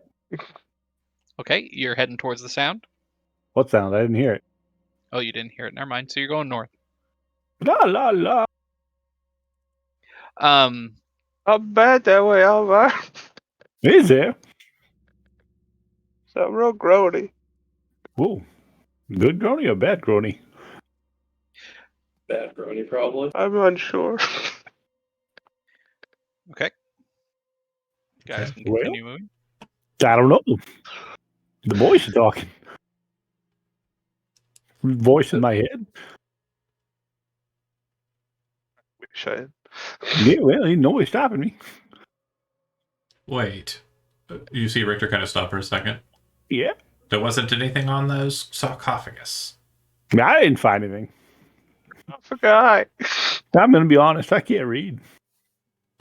Okay, you're heading towards the sound. What sound? I didn't hear it. Oh, you didn't hear it. Never mind. So you're going north. La la la. Um, I'm bad that way, Alvar. Is there? So I'm real grody. Whoa. Good grony or bad grony? Bad brony, probably. I'm unsure. okay. You guys Okay. can Well. continue moving. I don't know. The voice is talking. Voice in my head. Wish I had. Yeah, well, ain't nobody stopping me. Wait. You see Richter kind of stop for a second. Yeah. There wasn't anything on those sarcophagus. I didn't find anything. I forgot. I'm going to be honest. I can't read.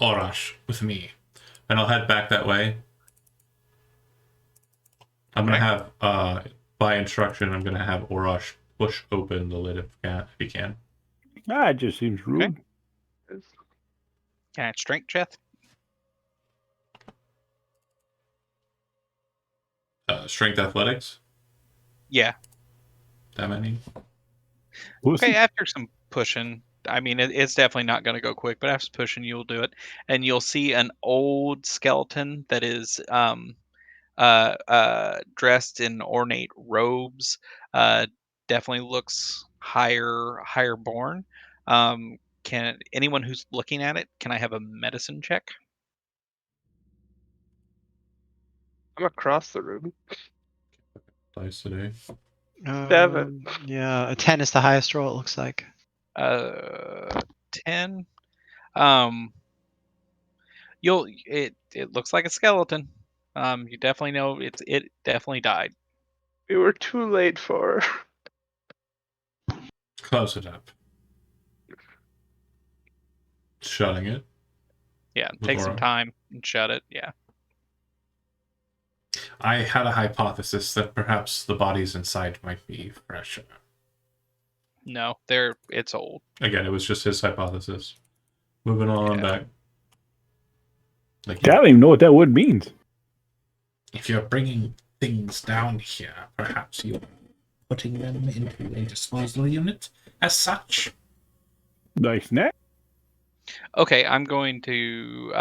Orash with me. And I'll head back that way. I'm going to have, by instruction, I'm going to have Orash push open the lid if he can. It just seems rude. Can I strength check? Strength athletics? Yeah. That many? Pussy. Okay, after some pushing, I mean, it's definitely not going to go quick, but after pushing, you'll do it. And you'll see an old skeleton that is dressed in ornate robes. Definitely looks higher born. Can anyone who's looking at it, can I have a medicine check? I'm across the room. Dice today. 7. Yeah, a 10 is the highest roll, it looks like. 10. It looks like a skeleton. You definitely know it definitely died. We were too late for her. Close it up. Shutting it. Yeah, With take some aura. time and shut it. Yeah. I had a hypothesis that perhaps the bodies inside might be fresher. No, it's old. Again, it was just his hypothesis. Moving on Yeah. back. Like, I don't even know what that word means. if you're bringing things down here, perhaps you're putting them into a disposal unit as such. Nice neck. Okay, I'm going to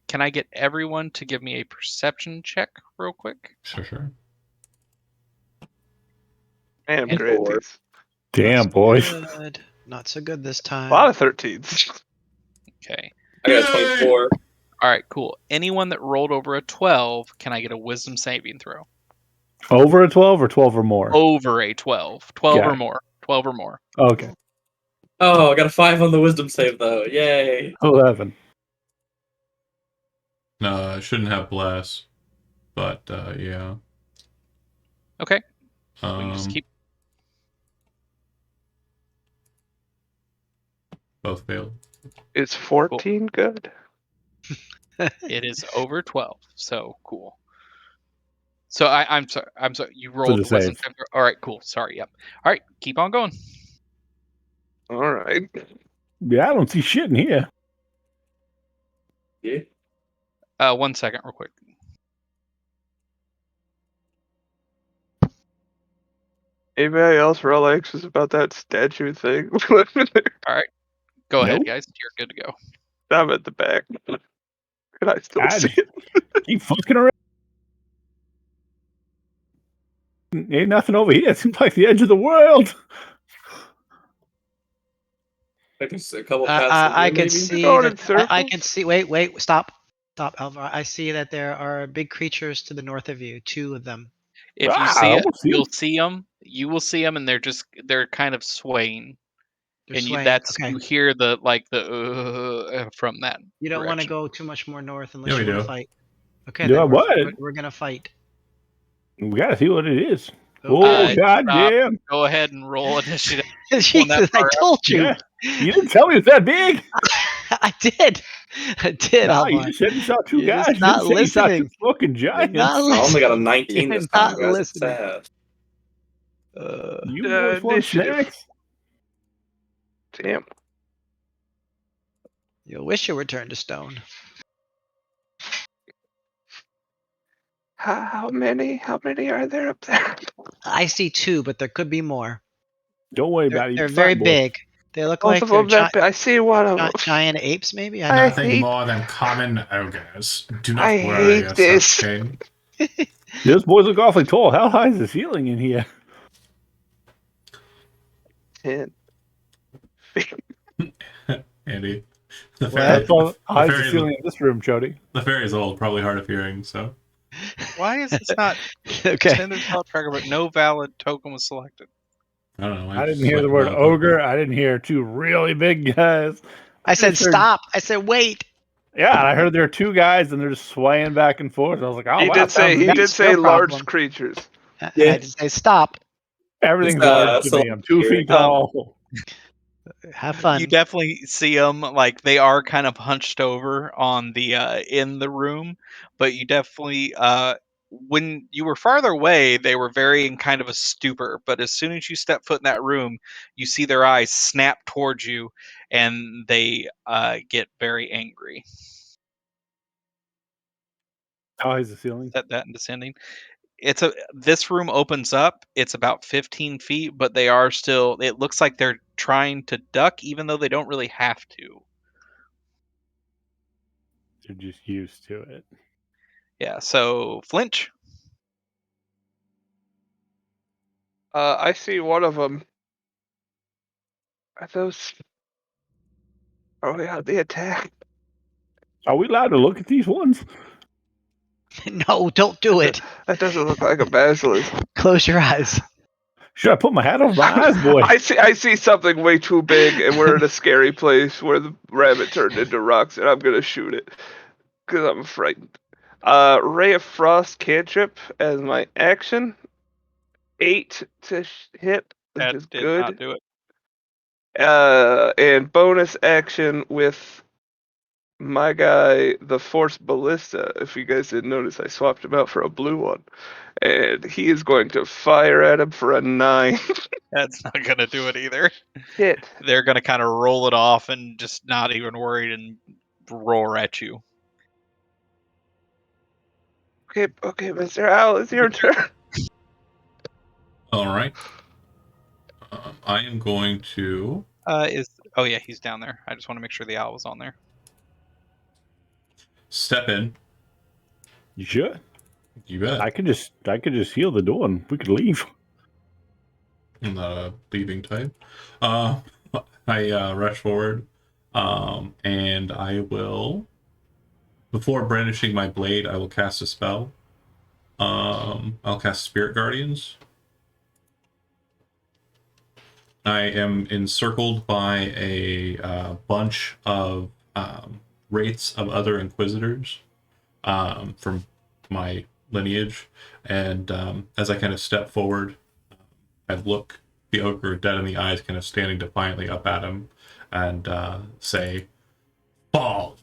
can I get everyone to give me a perception check real quick? Sure. Man, And great. four. Damn, boys. Good. Not so good this A time. lot of 13s. Okay. I got a 24. All right, cool. Anyone that rolled over a 12, can I get a wisdom saving throw? Over a 12 or 12 or more? Over a 12. 12 Got or it. more. 12 or more. Okay. Oh, I got a 5 on the wisdom save though. Yay! 11. I shouldn't have bless, but yeah. Okay. We can just keep. Both failed. Is 14 good? It is over 12, so cool. So I'm sorry. I'm sorry. You rolled the the wisdom save. save. All right, cool. Sorry. Yep. All right, keep on going. All right. Yeah, I don't see shit in here. Yeah. 1 second, real quick. Anybody else real anxious about that statue thing? All right, go ahead, Nope. guys. You're good to go. I'm at the back. Can I still I see just it? keep fucking around. Ain't nothing over here. It seems like the edge of the world. Like just a couple paths from I here, can maybe? see Going that. in circles? I can see. Wait, stop, Alvar. I see that there are big creatures to the north of you. 2 of them. If you I see it, almost see you'll him. see them. You will see them, and they're kind of swaying, They're and swaying. that's Okay. you hear the from that You don't want to direction. go too much more north unless Yeah, we you want do. to fight. Okay, Do then I we're, what? we're gonna fight. We gotta see what it is. Okay. Oh, Stop. goddamn. Go ahead and roll initiative. Jesus, I far up. told you. Yeah. You didn't tell me it's that big. I did. I did, No, you Alvar. just said you saw 2 You're guys. just You didn't not say you saw 2 listening. fucking You're giants. not I only got a listening. 19 You're this time, not guys. It's listening. sad. You boys want Initiative. snacks? Damn. You'll wish you were turned to stone. How many? How many are there up there? I see 2, but there could be more. Don't worry about it. They're You very fight, boy. big. They look Both like of they're them that big. I see one of them. giant apes, maybe. I I don't know. Nothing hate- more than common ogres. Do not I worry hate yourself, this. King. Those boys look awfully tall. How high is the ceiling in here? 10. Andy. The What? fairy, How high is the fairies- ceiling in this room, Chody? the fairy's old, probably hard of hearing, so. Why is this not Okay. tender thought tracker, but no valid token was selected? I don't know. I didn't hear the word ogre. I didn't hear 2 really big guys. I said just heard- stop. I said wait. Yeah, and I heard there are 2 guys and they're just swaying back and forth. I was like, oh, He wow, did say sounds he neat. did That's say your large problem. creatures. And Yeah. I did say stop. Everything's It's, large to so me. I'm 2 here. feet tall. Have fun. You definitely see them like they are kind of hunched over on the in the room, but you definitely when you were farther away, they were very in kind of a stupor. But as soon as you step foot in that room, you see their eyes snap towards you, and they get very angry. How high is the ceiling? Set that in descending. This room opens up. It's about 15 feet, but they are still. It looks like they're trying to duck, even though they don't really have to. They're just used to it. Yeah. So flinch. I see one of them. Are those? Oh yeah, the attack. Are we allowed to look at these ones? No, don't do it. That doesn't look like a basilisk. Close your eyes. Should I put my hat over my eyes, boy? I see something way too big, and we're in a scary place where the rabbit turned into rocks, and I'm gonna shoot it because I'm frightened. Ray of Frost cantrip as my action. 8 to hit, which That is did good. not do it. And bonus action with my guy, the Force Ballista. If you guys didn't notice, I swapped him out for a blue one. And he is going to fire at him for a 9. That's not gonna do it either. Hit. They're gonna kind of roll it off and just not even worried and roar at you. Okay, Mr. Owl, it's your turn. All right. I am going to Oh yeah, he's down there. I just want to make sure the owl was on there. step in. You should. You bet. I could just heal the door and we could leave. I'm not a leaving type. I rush forward, and I will. Before brandishing my blade, I will cast a spell. I'll cast Spirit Guardians. I am encircled by a bunch of wraiths of other inquisitors from my lineage, and as I kind of step forward, I look the ogre dead in the eyes, kind of standing defiantly up at him, and say, "Fall."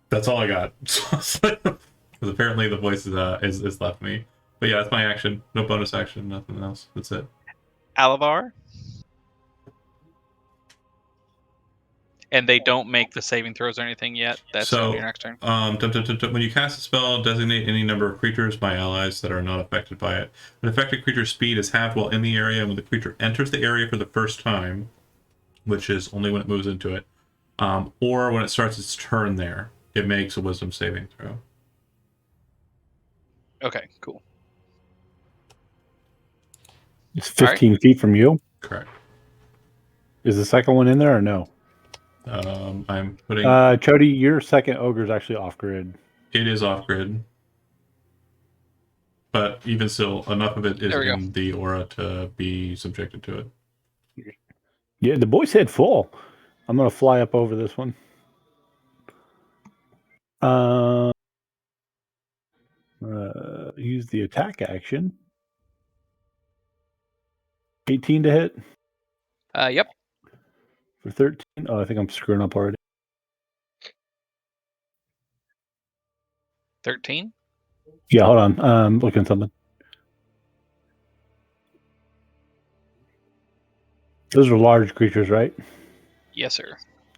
That's all I got. Because apparently the voice is left me. But yeah, that's my action. No bonus action, nothing else. That's it. Alavar. And they don't make the saving throws or anything yet. That's on your next turn. When you cast a spell, designate any number of creatures by allies that are not affected by it. An affected creature's speed is halved while in the area, and when the creature enters the area for the first time, which is only when it moves into it, or when it starts its turn there, it makes a wisdom saving throw. Okay, cool. It's 15 feet from you. Correct. Is the second one in there or no? I'm putting... Chody, your second ogre is actually off-grid. It is off-grid. But even still, enough of it is in the aura to be subjected to it. Yeah, the boy said full. I'm going to fly up over this one. Use the attack action. 18 to hit. Yep. For 13. Oh, I think I'm screwing up already. 13? Yeah, hold on. I'm looking at something. Those are large creatures, right? Yes, sir.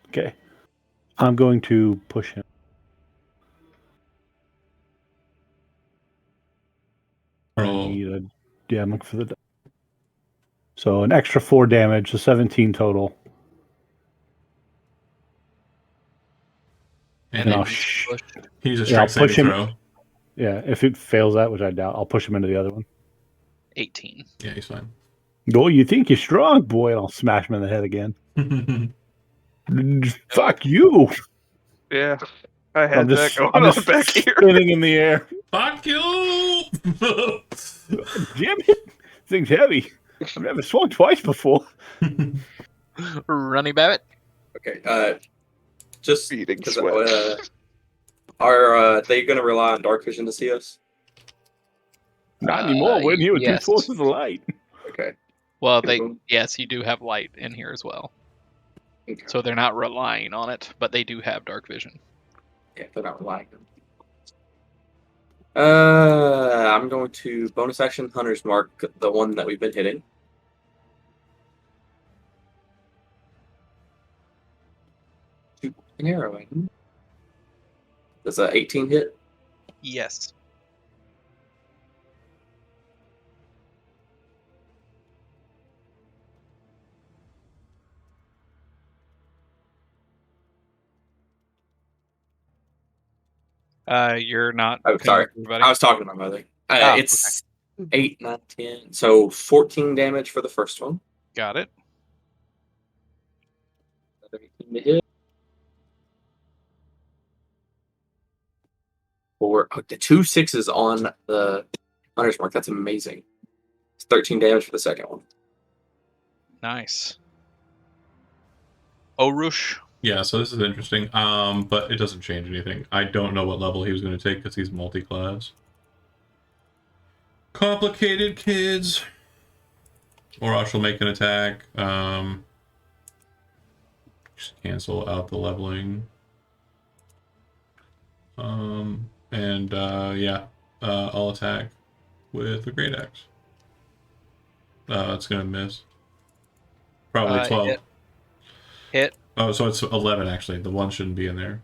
Okay. I'm going to push him. I need a... Yeah, I'm looking for the... So an extra 4 damage, so 17 total. And I'll he's a strength saving throw. Yeah, if it fails that, which I doubt, I'll push him into the other one. 18. Yeah, he's fine. Oh, you think you're strong, boy? And I'll smash him in the head again. Fuck you! Yeah, I had that going on back here. Spinning in the air. Fuck you! Damn it! Thing's heavy. I've never swung twice before. Runny Babbitt. Okay. Just Beating because sweat. are they going to rely on dark vision to see us? Not anymore. When you were yes. 2 sources of light. Okay. Well, yes, you do have light in here as well. Okay. So they're not relying on it, but they do have dark vision. Yeah, they're not relying on it. I'm going to bonus action Hunter's Mark, the one that we've been hitting. Shoot an arrow in. Does a 18 hit? Yes. You're not. Oh, sorry. Everybody? I was talking to my mother. It's 8, 9, 10. So 14 damage for the first one. Got it. Another 18 to hit. The 2 6s on the Hunter's Mark. That's amazing. It's 13 damage for the second one. Nice. Orush. Yeah, so this is interesting, but it doesn't change anything. I don't know what level he was going to take because he's multi-class. Complicated, kids. Oroch will make an attack. Just cancel out the leveling. I'll attack with a great axe. It's going to miss. Probably 12. Hit. Oh, so it's 11, actually. The 1 shouldn't be in there.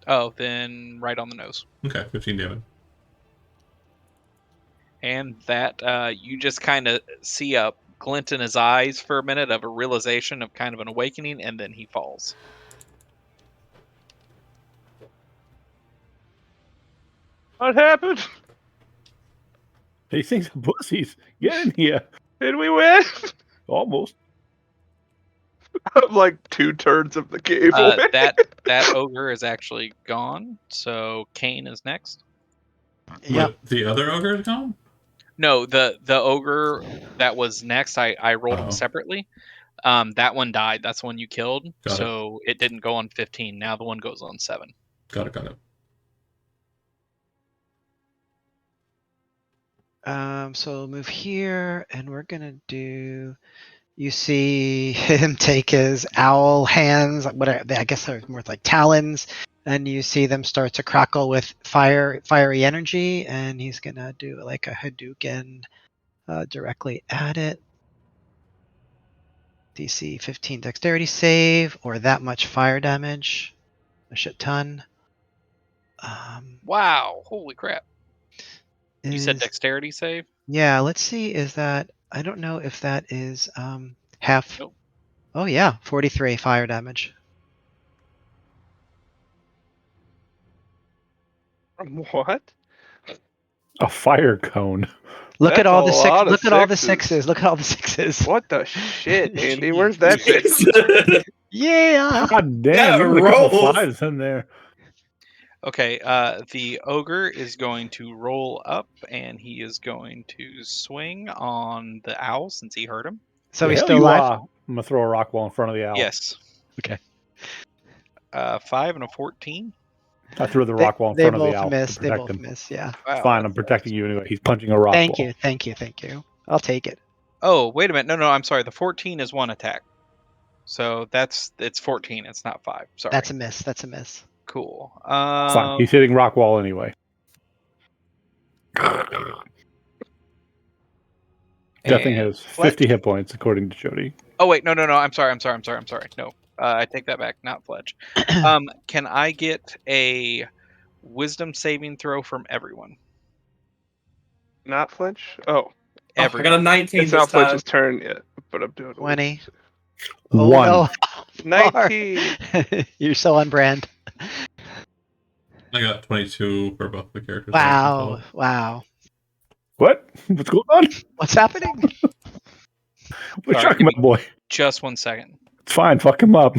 Oh, then right on the nose. Okay, 15 damage. And that, you just kind of see a glint in his eyes for a minute of a realization of kind of an awakening, and then he falls. What happened? These things are pussies. Get in here. Did we win? Almost. I'm like 2/3 of the game. That ogre is actually gone, so Kane is next. Yeah. The other ogre is gone? No, the ogre that was next, I rolled Oh. them separately. That one died. That's the one you killed. Got it. So it didn't go on 15. Now the one goes on 7. Got it. So we'll move here, and we're gonna do. You see him take his owl hands, what I guess they're more like talons, and you see them start to crackle with fiery energy, and he's gonna do like a Hadouken directly at it. DC 15 dexterity save, or that much fire damage. A shit ton. Wow! Holy crap! You said Is- dexterity save? Yeah, let's see. Is that? I don't know if that is half. Nope. Oh yeah, 43 fire damage. What? A fire cone. Look at That's all a the six. lot of Look at all the sixes. sixes. Look at all the sixes. What the shit, Andy? Where's that been? Yeah. God damn, Yeah, you put a couple rolls. fives in there. Okay, the ogre is going to roll up, and he is going to swing on the owl since he hurt him. So The he's hell still you alive. are. I'm gonna throw a rock wall in front of the owl. Yes. Okay. 5 and a 14. I threw the rock wall in They front of the both owl miss. to They protect both him. miss. Yeah. Wow. Fine, I'm protecting you anyway. He's punching a rock Thank wall. you. Thank you. Thank you. I'll take it. Oh, wait a minute. No, I'm sorry. The 14 is one attack. So it's 14. It's not 5. Sorry. That's a miss. That's a miss. Cool. Fine, he's hitting rock wall anyway. That thing and has Fletch- 50 hit points, according to Jody. Oh wait, no. I'm sorry. No, I take that back. Not Fletch. Can I get a wisdom saving throw from everyone? Not flinch? Oh, I Everyone. got a 19 it's this not time. Flinch's turn yet, but I'm doing a 20. wisdom Oh, One. no. 19. You're so on brand. I got 22 for both the characters. Wow. Wow. What? What's going on? What's happening? What are you Sorry, talking give about, boy? Just 1 second. It's fine. Fuck him up.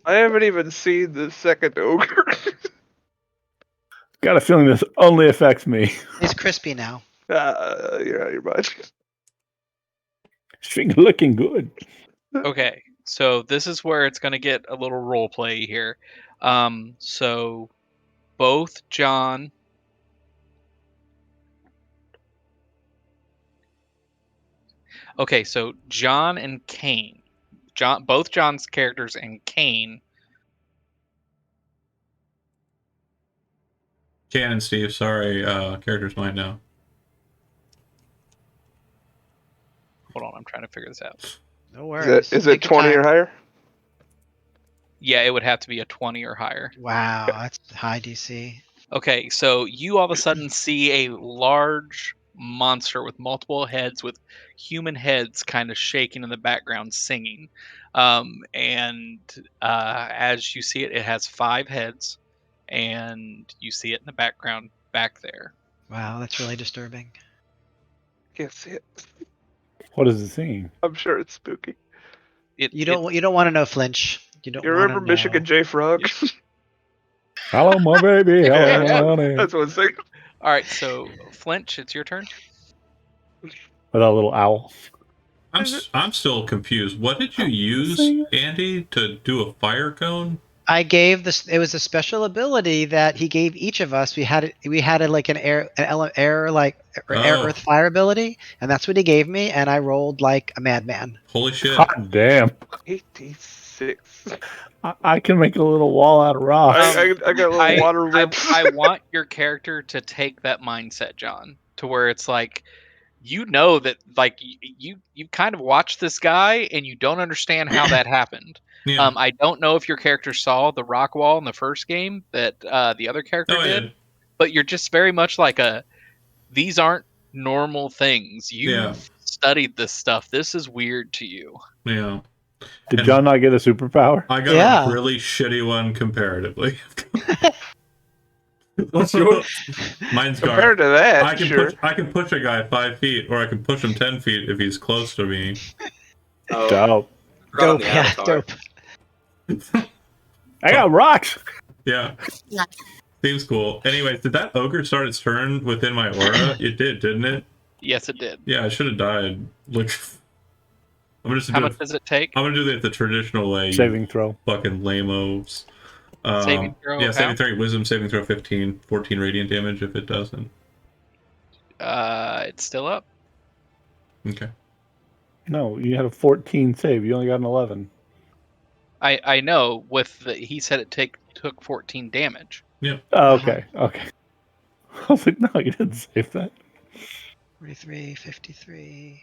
I haven't even seen the second ogre. Got a feeling this only affects me. He's crispy now. You're out of your mind. She's looking good. Okay, so this is where it's going to get a little role play here. So both John. Okay, so John and Kane. Both John's characters and Kane. Jan and Steve, sorry, characters mine now. Hold on, I'm trying to figure this out. No worries. Is it Take your 20 or time. higher? Yeah, it would have to be a 20 or higher. Wow, that's high DC. Okay, so you all of a sudden see a large monster with multiple heads, with human heads kind of shaking in the background, singing. And as you see it, it has 5 heads, and you see it in the background back there. Wow, that's really disturbing. Can't see it. What is it saying? I'm sure it's spooky. You don't want to know Flinch. You don't. You wanna remember Michigan know. J Frog? Hello, my baby. Hello, Yeah, my honey. That's what I'm saying. All right, so Flinch, it's your turn. With a little owl. I'm still confused. What did you use, Andy, to do a fire cone? I gave this. It was a special ability that he gave each of us. We had it. We had it like air earth fire ability, and that's what he gave me. And I rolled like a madman. Holy shit. God damn. 86. I can make a little wall out of rock. I got little water whips. I want your character to take that mindset, John, to where it's like, you know that like you kind of watched this guy and you don't understand how that happened. Yeah. I don't know if your character saw the rock wall in the first game that the other character did, but you're just very much like these aren't normal things. You've studied this stuff. This is weird to you. Yeah. Did John not get a superpower? I got a really shitty one comparatively. What's yours? Mine's Compared to that, I can sure. I can push a guy 5 feet, or I can push him 10 feet if he's close to me. Oh, Dope. forgot on Dope. the Yeah, avatar. dope. I got rocks. Yeah. Seems cool. Anyways, did that ogre start its turn within my aura? It did, didn't it? Yes, it did. Yeah, I should have died. Look, How much does it take? I'm gonna do it the traditional way. Saving throw. Fucking lame-os. Saving throw? Yeah, How? saving throw. Wisdom saving throw 15, 14 radiant damage if it doesn't. It's still up. Okay. No, you had a 14 save. You only got an 11. I know. He said it took 14 damage. Yeah. Oh, okay. Okay. I was like, no, you didn't save that. 43, 53,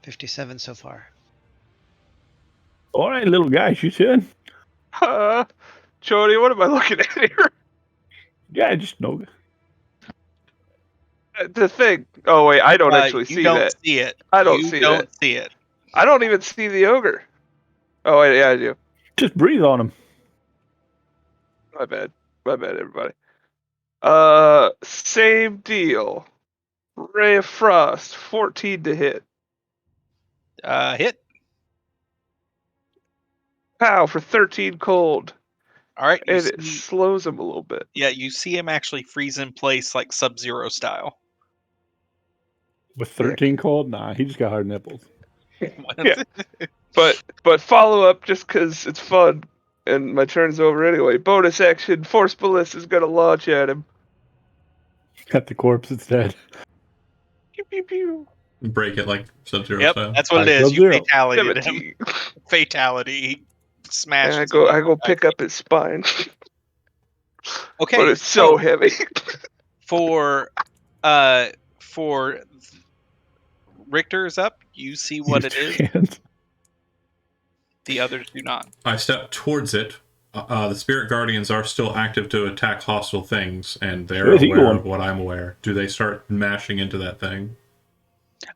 57 so far. All right, little guy, shoot in. Jody, what am I looking at here? Yeah, just no. The thing. Oh wait, I don't actually see You don't that. see it. I don't You see don't that. see it. I don't even see the ogre. Oh wait, yeah, I do. Just breathe on him. My bad, everybody. Same deal. Ray of Frost, 14 to hit. Hit. Pow for 13 cold, All right. and it slows him a little bit. Yeah, you see him actually freeze in place like Sub-Zero style. With 13 cold? Nah, he just got hard nipples. Yeah. But follow up just because it's fun, and my turn's over anyway. Bonus action, Force Ballista is gonna launch at him. Got the corpse instead. Pew pew pew. Break it like Sub-Zero Yep, style. that's what it is. You Sub-Zero. fatality him. 17. Fatality. He And smashes. I go pick up his spine. Okay, But it's so heavy. for Richter's up. You see what it is. Hands. The others do not. I step towards it. The Spirit Guardians are still active to attack hostile things, and they're Where's he aware going? of what I'm aware. Do they start mashing into that thing?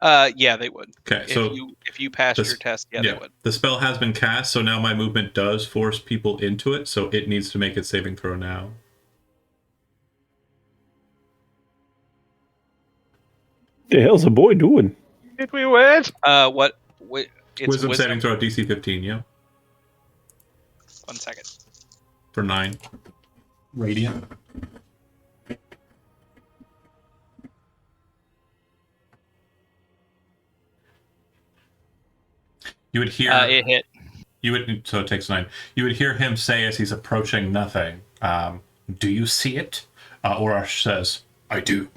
Yeah, they would. Okay, so if you passed this- your test, they would. the spell has been cast, so now my movement does force people into it, so it needs to make its saving throw now. The hell's the boy doing? Did we win? What? It's Wisdom saving throw DC 15, yeah, 1 second. for 9 radiant. You would hear It hit. so it takes 9. You would hear him say as he's approaching nothing, do you see it? Orosh says, I do.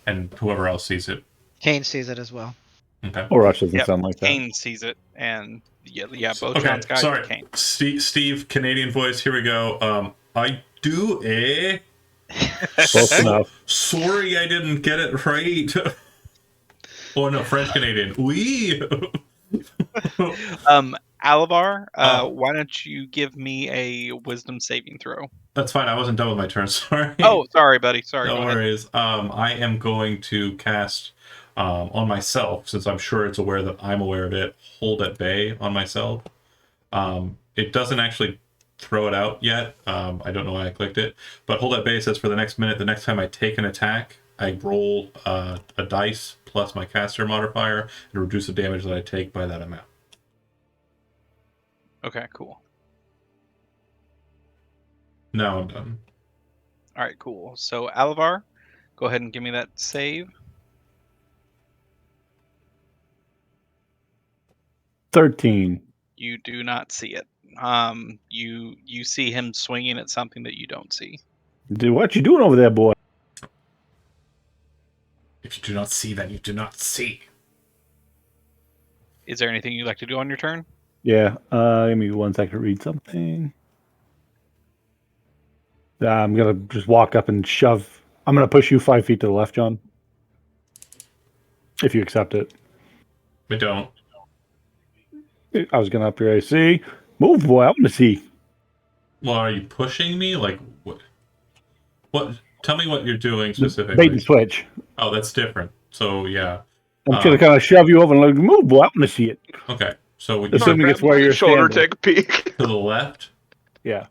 And whoever else sees it. Kane sees it as well. Okay. Or Rush doesn't Yep, sound like that. Kane sees it, and both Okay, John's guys are sorry. Kane. Steve, Canadian voice, here we go. I do, eh? Close enough. Sorry I didn't get it right. Oh no, French Canadian. Oui. Alabar, Oh. why don't you give me a wisdom saving throw? That's fine. I wasn't done with my turn. Sorry. Oh, sorry, buddy. Sorry. No go ahead. worries. I am going to cast on myself, since I'm sure it's aware that I'm aware of it, hold at bay on myself. It doesn't actually throw it out yet. I don't know why I clicked it. But hold at bay says for the next minute, the next time I take an attack, I roll a dice plus my caster modifier and reduce the damage that I take by that amount. Okay, cool. Now I'm done. All right, cool. So, Alavar, go ahead and give me that save. 13. You do not see it. You see him swinging at something that you don't see. Dude, what you doing over there, boy? If you do not see, then you do not see. Is there anything you'd like to do on your turn? Yeah, give me 1 second to read something. I'm gonna just walk up and shove. I'm gonna push you 5 feet to the left, John. If you accept it. We don't. I was gonna up your AC. Move, boy. I want to see. Well, are you pushing me? Like what? What? Tell me what you're doing Bait specifically. and switch. Oh, that's different. So yeah. I'm just gonna kind of shove you over and like, move, boy. I want to see it. Okay. So we Assuming it's where you're shoulder, standing. take a peek. to the left. Yeah.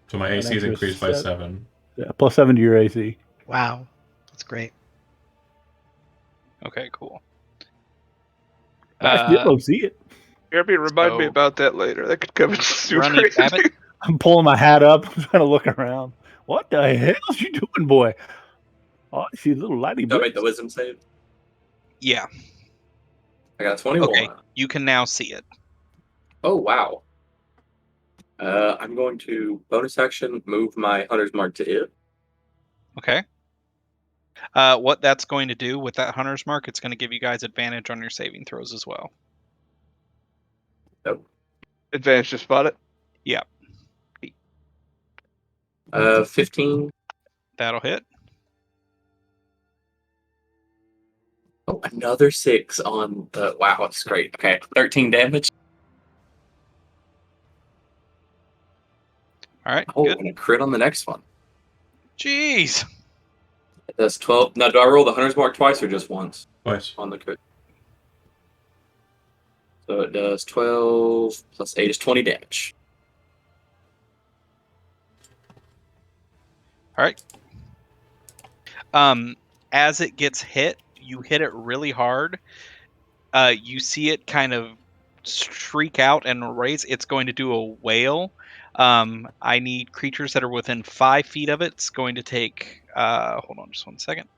So my AC is extra increased by 7. 7. Yeah. Plus 7 to your AC. Wow, that's great. Okay, cool. I still don't see it. Kirby, remind me So- about that later. That could come in super Runny crazy. Babbitt. I'm pulling my hat up, trying to look around. What the hell's you doing, boy? Oh, I see a little lighty Do I make blitz. the wisdom save? Yeah. I got 21. Okay. You can now see it. Oh, wow. I'm going to bonus action move my Hunter's Mark to it. Okay. What that's going to do with that hunter's mark, it's going to give you guys advantage on your saving throws as well. Advantage to spot it. 15. That'll hit. Oh, another 6 on the. Wow, that's great. Okay, 13 damage. All right. Oh, Good. and a crit on the next one. Jeez. It does 12. Now, do I roll the Hunter's Mark twice or just once Twice. on the crit? So it does 12 plus 8 is 20 damage. All right. As it gets hit, you hit it really hard. You see it kind of shriek out and raise. It's going to do a wail. I need creatures that are within 5 feet of it. It's going to take. Hold on, just 1 second.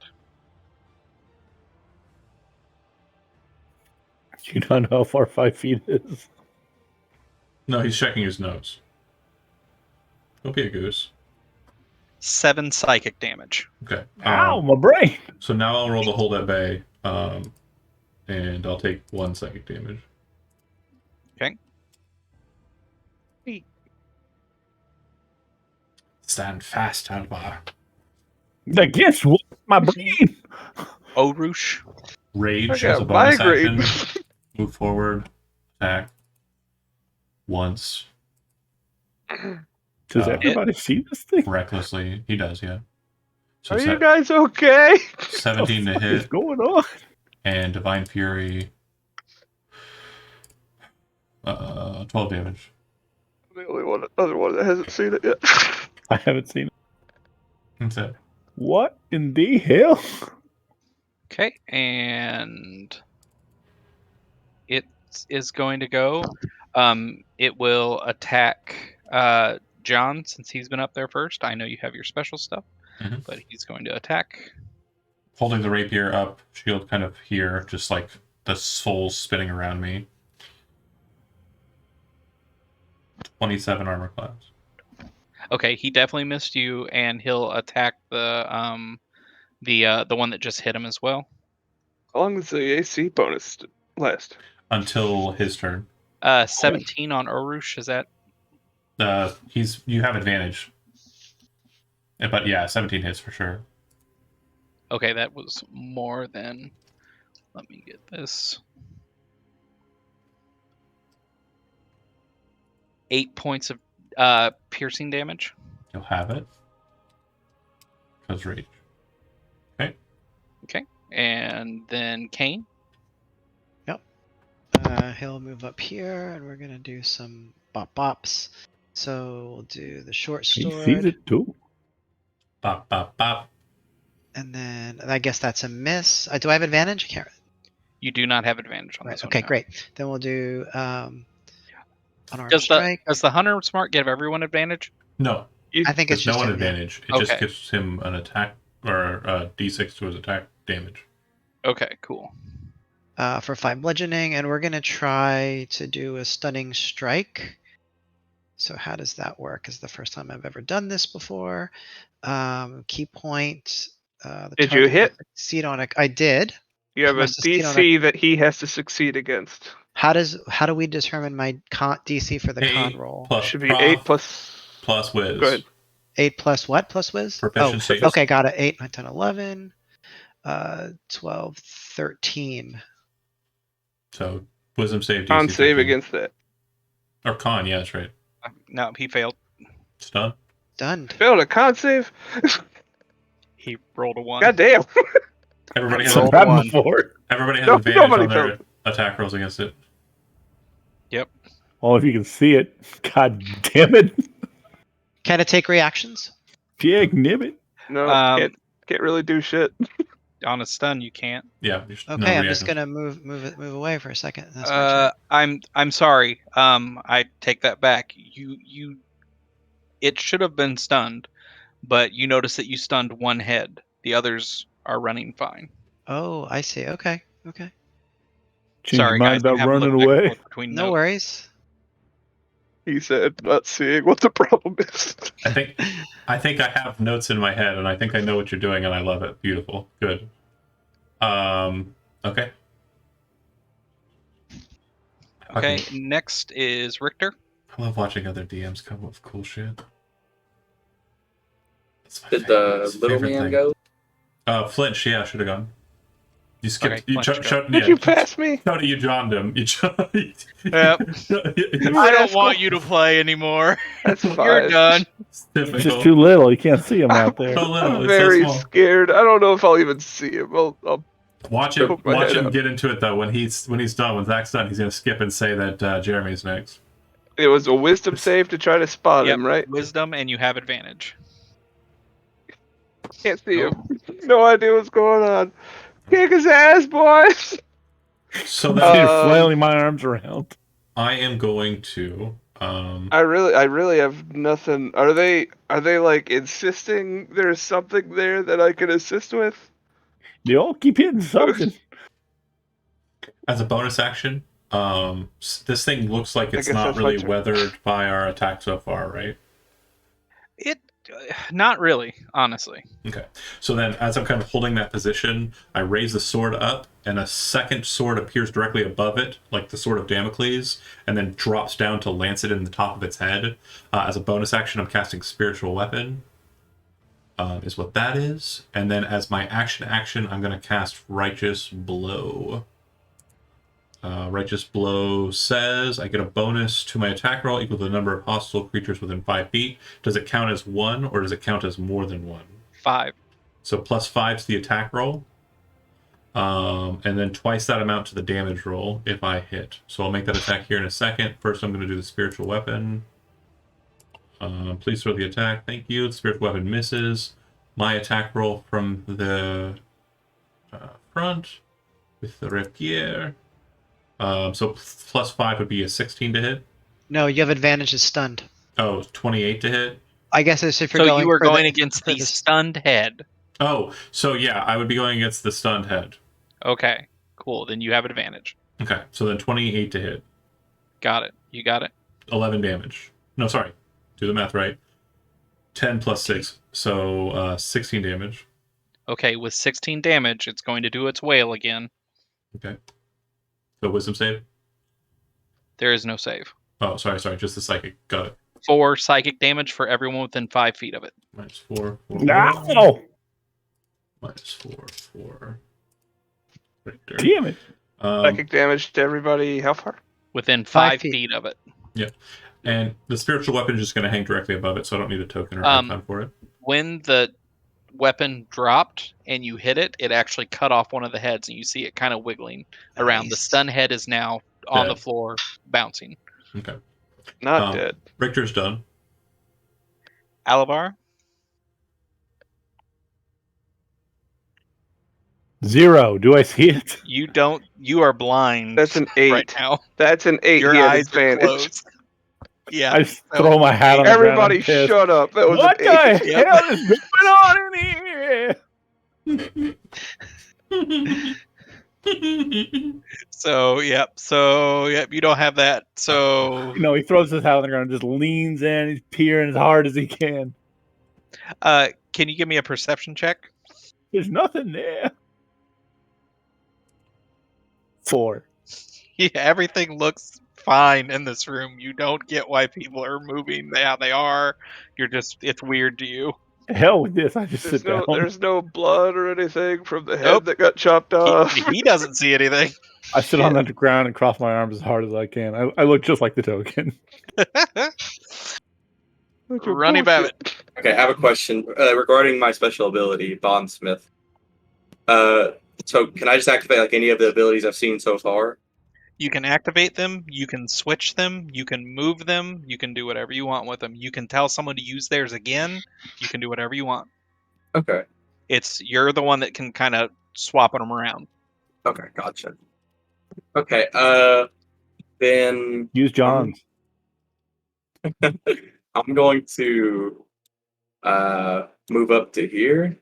You don't know how far 5 feet is. No, he's checking his notes. Don't be a goose. 7 psychic damage. Okay. Ow, my brain! So now I'll roll the hold at bay, and I'll take 1 psychic damage. Okay. Stand fast, Alvar. Against what? My brain! Orush. Rage I as a got bonus migraine. action. Move forward. Attack. Once. Does Uh, everybody see this thing? Recklessly. He does, yeah. So Are you guys okay? 17 to What is hit. going on? And Divine Fury. 12 damage. The only other one that hasn't seen it yet. I haven't seen it. That's it. What in the hell? Okay, and it is going to go. It will attack John since he's been up there first. I know you have your special stuff, Mhm. but he's going to attack. Holding the rapier up, shield kind of here, just like the soul spinning around me. 27 armor class. Okay, he definitely missed you, and he'll attack the one that just hit him as well. How long does the AC bonus last? Until his turn. 17 on Orush. Is that You have advantage. But yeah, 17 hits for sure. okay? That was more than. Let me get this. 8 points of piercing damage. You'll have it. Because rage. Okay, and then Kane. He'll move up here, and we're gonna do some bop bops. So we'll do the short He sees sword, it too. Bop, bop, bop. and then I guess that's a miss. Do I have advantage? I can't. You do not have advantage on Right. this one. Okay, no. great. Then we'll do unarmed Does strike. the hunter smart give everyone advantage? No, I think it's there's just no him, yeah. advantage. It just Okay. gives him an attack or a d6 to his attack damage. Okay, cool. For 5 bludgeoning, and we're gonna try to do a stunning strike. So how does that work? Is the first time I've ever done this before. Key point. The Did you target hit? must succeed on a. I did. You have a Must succeed on DC that he has to succeed against. How do we determine my DC for the con 8 roll? plus Should be prof 8 plus. plus whiz. Go ahead. 8 plus what? Plus whiz? Proficiency. Oh, okay, got it. 8, 9, 10, 11, 12, 13. So wisdom save DC. Con save 13. against that. Or con, yeah, that's right. No, he failed. Stun. Done. Failed a con save? He rolled a 1. God damn. Everybody has, Roll Happened one. before. everybody has No, advantage nobody on their failed. attack rolls against it. Well, if you can see it, god damn it, Can it take reactions? jag nibbit. No, Um, can't really do shit. On a stun, you can't. Yeah. Okay, I'm just gonna move away for a second. That's my turn. I'm sorry. I take that back. It should have been stunned, but you notice that you stunned one head. The others are running fine. Oh, I see. Okay. Okay. Change your Sorry, mind guys. I'm about having to running look back and away. forth between No notes. worries. He said, not seeing what the problem is. I think I have notes in my head, and I think I know what you're doing, and I love it. Beautiful. Good. Okay. Okay. Next is Richter. I love watching other DMs come up with cool shit. Did the little man go? Flinch, yeah, should have gone. You skipped. Okay, Did you pass me? Tony, you joined him. Yep. I don't want you to play anymore. That's fine. You're done. It's just too little. You can't see him out there. So little. I'm It's so very small. scared. I don't know if I'll even see him. I'll Watch poke my head him out. get into it though. When he's done, when Zach's done, he's gonna skip and say that Jeremy's next. It was a wisdom save to try to spot him, right? Wisdom, and you have advantage. Can't see him. No idea what's going on. Kick his ass, boys! So I'm that flailing my arms around. I am going to. I really have nothing. Are they like insisting there's something there that I can assist with? You all keep hitting something. As a bonus action, this thing looks like it's guess not that's my really turn. weathered by our attack so far, right? Not really, honestly. Okay. So then, as I'm kind of holding that position, I raise the sword up, and a second sword appears directly above it, like the sword of Damocles, and then drops down to lance it in the top of its head. As a bonus action, I'm casting Spiritual Weapon, is what that is. And then as my action, I'm going to cast Righteous Blow. Righteous Blow says I get a bonus to my attack roll equal to the number of hostile creatures within 5 feet. Does it count as 1, or does it count as more than 1? 5. So +5 to the attack roll. And then twice that amount to the damage roll if I hit. So I'll make that attack here in a second. First, I'm going to do the Spiritual Weapon. Please throw the attack. Thank you. The Spiritual Weapon misses. My attack roll from the front with the rapier. So +5 would be a 16 to hit. No, you have advantage as stunned. Oh, 28 to hit. I guess it's if you're So going you were for going the, against for the stunned head. Oh, so yeah, I would be going against the stunned head. Okay, cool. Then you have advantage. Okay, so then 28 to hit. Got it. You got it. 11 damage. No, sorry. Do the math right. 10 plus 6, so 16 damage. Okay, with 16 damage, it's going to do its wail again. Okay. So wisdom save? There is no save. Oh, sorry, just the psychic. Got it. 4 psychic damage for everyone within 5 feet of it. -4. No! -4. Richter. Damn it. Psychic damage to everybody. How far? Within 5 5 feet. feet of it. Yeah. And the spiritual weapon is just going to hang directly above it, so I don't need a token or time for it. When the weapon dropped and you hit it, it actually cut off one of the heads, and you see it kind of wiggling around. The Nice. stun head is now on the Dead. floor, bouncing. Okay. Not dead. Richter's done. Alabar? 0. Do I see it? You don't. You are blind. That's an 8. right now. That's an 8. Your He had eyes are advantage. closed. Yeah. I just throw my hat on the Everybody ground. I'm pissed. shut up. That was What an the 8. Yep. hell is going on in here? So yep. You don't have that. So No, he throws his hat on the ground and just leans in. He's peering as hard as he can. can you give me a perception check? There's nothing there. 4. Yeah, everything looks fine in this room. You don't get why people are moving how they are. It's weird to you. Hell with this. I just sit down. There's no blood or anything from the head that got chopped off. He doesn't see anything. I sit on the ground and cross my arms as hard as I can. I look just like the token. Runny Babbitt. Okay, I have a question regarding my special ability, Bondsmith. So can I just activate like any of the abilities I've seen so far? You can activate them, you can switch them, you can move them, you can do whatever you want with them. You can tell someone to use theirs again, you can do whatever you want. Okay. You're the one that can kind of swapping them around. Okay, gotcha. Okay, then Use John's. I'm going to move up to here,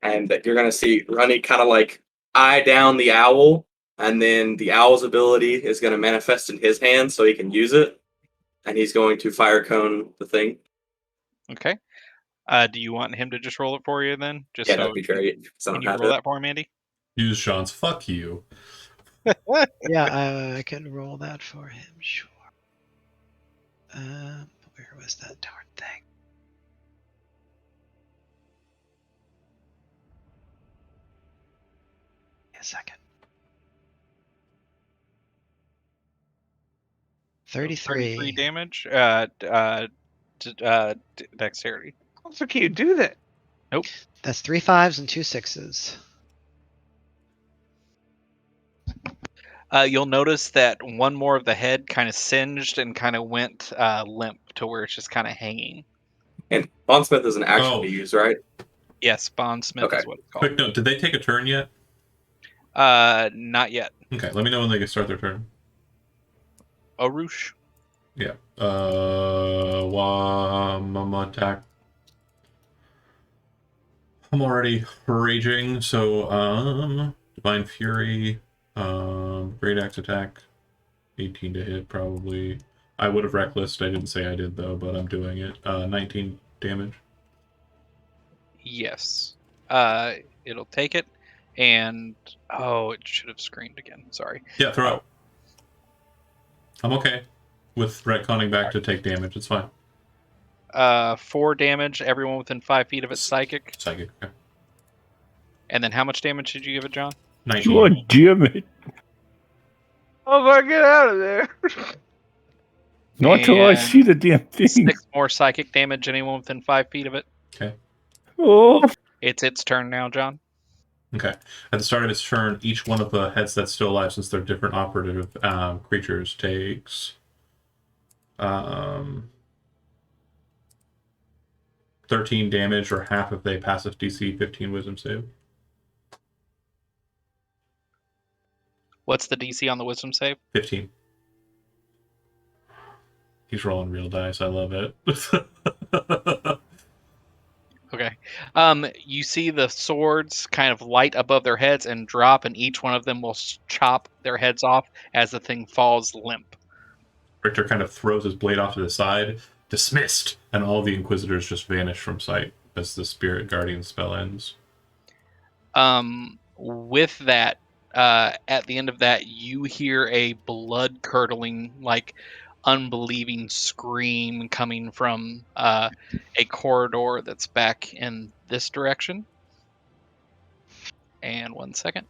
and you're gonna see Runny kind of like eye down the owl, and then the owl's ability is gonna manifest in his hand so he can use it, and he's going to fire cone the thing. Okay. Do you want him to just roll it for you then? Just Yeah, so that'd be great. 'Cause I can don't you have roll it. that for him, Andy? Use Sean's fuck you. Yeah, I can roll that for him, sure. Where was that darn thing? A second. 33. 33 damage. Dexterity. Also, can you do that? That's 3 5s and 2 6s. You'll notice that one more of the head kind of singed and kind of went limp to where it's just kind of hanging. And Bondsmith is an action Oh. to use, right? Yes, Bondsmith Okay. is what it's called. Quick note: did they take a turn yet? Not yet. Okay, let me know when they can start their turn. Orush. Yeah. Mama attack. I'm already raging, so Divine Fury, Great Axe attack, 18 to hit probably. I would have reckless. I didn't say I did though, but I'm doing it. 19 damage. Yes. It'll take it, and it should have screamed again. Sorry. Yeah, throw it. I'm okay with retconning back to take damage. It's fine. 4 damage. Everyone within 5 feet of it's psychic. Psychic. Okay. And then how much damage did you give it, John? 19. God damn it. Oh, if I get out of there. Not till I And see the damn thing. 6 more psychic damage. Anyone within 5 feet of it. Okay. Oh. It's its turn now, John. Okay. At the start of its turn, each one of the heads that's still alive, since they're different operative creatures, takes 13 damage or half if they passive DC 15 Wisdom save. What's the DC on the Wisdom save? 15. He's rolling real dice. I love it. Okay. You see the swords kind of light above their heads and drop, and each one of them will chop their heads off as the thing falls limp. Richter kind of throws his blade off to the side. Dismissed! And all the Inquisitors just vanish from sight as the Spirit Guardian spell ends. With that, at the end of that, you hear a blood-curdling, like, unbelieving scream coming from a corridor that's back in this direction. And 1 second.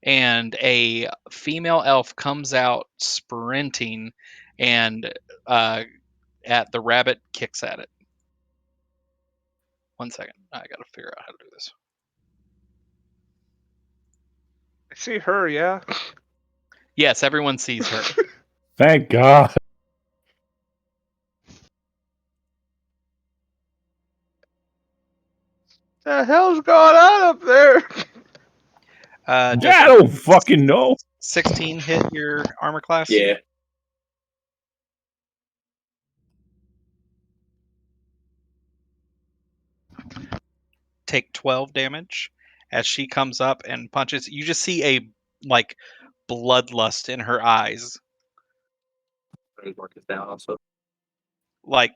And a female elf comes out sprinting and at the rabbit, kicks at it. 1 second. I gotta figure out how to do this. I see her, yeah. Yes, everyone sees her. Thank God. The hell's going on up there? I Just don't fucking know. 16 hit your armor class? Yeah. Take 12 damage as she comes up and punches. You just see a like bloodlust in her eyes, Let me mark this down also. like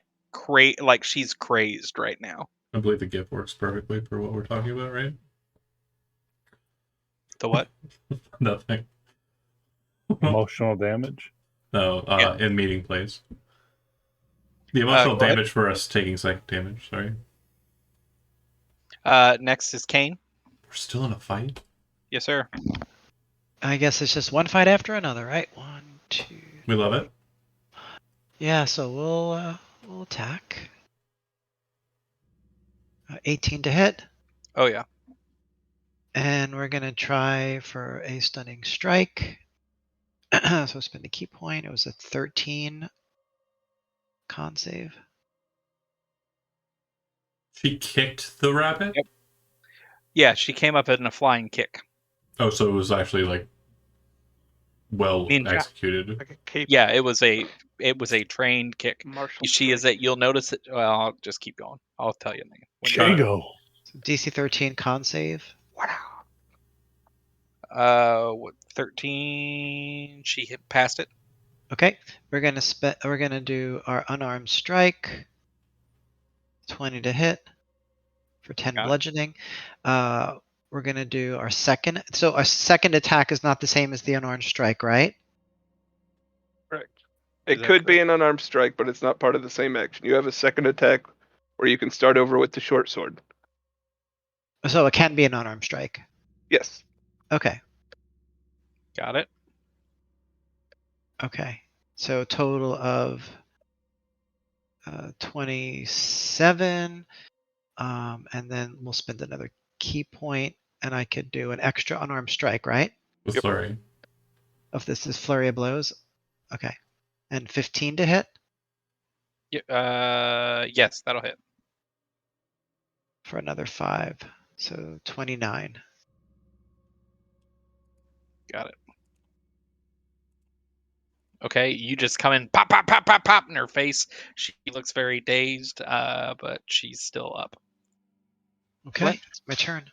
like she's crazed right now. I believe the gift works perfectly for what we're talking about, right? The what? Nothing. Emotional damage. No, Yeah. in meeting place. The emotional go ahead. damage for us taking psychic damage, sorry. Next is Kane. We're still in a fight? Yes, sir. I guess it's just one fight after another, right? 1, 2. We love it. Yeah, so we'll attack. 18 to hit, Oh yeah. and we're gonna try for a stunning strike. So spend a key point. It was a 13 con save. She kicked the rabbit? Yep. Yeah, she came up in a flying kick. Oh, so it was actually like well Ninja. executed. Like a cape. Yeah, it was a trained kick. Martial She is strike. that you'll notice it. Well, I'll just keep going. I'll tell you when you're Django. So DC 13 con save. what 13? She hit past it. Okay, we're gonna do our unarmed strike. 20 to hit for 10 Got it. bludgeoning. We're gonna do our second. So our second attack is not the same as the unarmed strike, right? Correct. Is It that could be correct? an unarmed strike, but it's not part of the same action. You have a second attack where you can start over with the short sword. So it can be an unarmed strike. Yes. Okay. Got it. Okay. So total of 27. And then we'll spend another key point, and I could do an extra unarmed strike, right? With Yep. flurry. If this is flurry of blows. Okay. And 15 to hit Yes, that'll hit. for another 5. So 29. Got it. Okay, you just come in, pop, pop, pop, pop, pop in her face. She looks very dazed, but she's still up. Okay. What? It's my turn.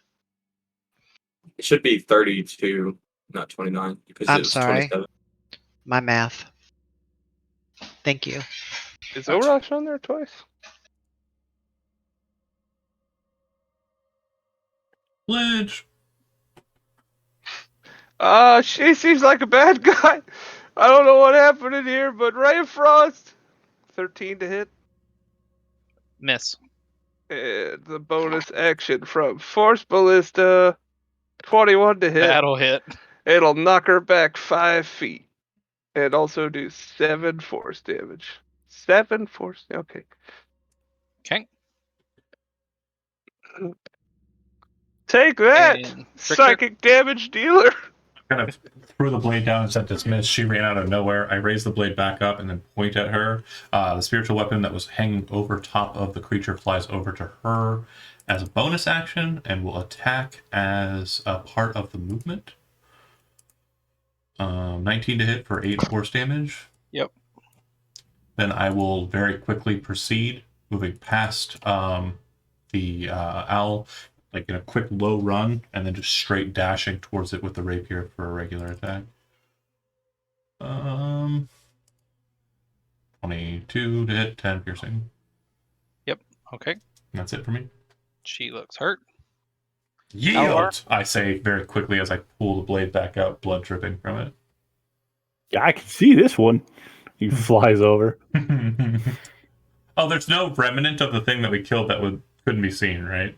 It should be 32, not 29, because I'm it was sorry. 27. My math. Thank you. Is Oroch on there twice? Lynch. She seems like a bad guy. I don't know what happened in here, but Ray of Frost. 13 to hit. Miss. And the bonus action from Force Ballista. 21 to hit. That'll hit. It'll knock her back 5 feet. And also do 7 force damage. 7 force. Okay. Okay. Take that, And Richter? psychic damage dealer. Kind of threw the blade down and sent this miss. She ran out of nowhere. I raised the blade back up and then point at her. The spiritual weapon that was hanging over top of the creature flies over to her as a bonus action and will attack as a part of the movement. 19 to hit for 8 force damage. Yep. Then I will very quickly proceed, moving past the owl, like in a quick low run, and then just straight dashing towards it with the rapier for a regular attack. 22 to hit, 10 piercing. Okay. And that's it for me. She looks hurt. Yield! I say very quickly as I pull the blade back out, blood dripping from it. Yeah, I can see this one. He flies over. Oh, there's no remnant of the thing that we killed that couldn't be seen, right?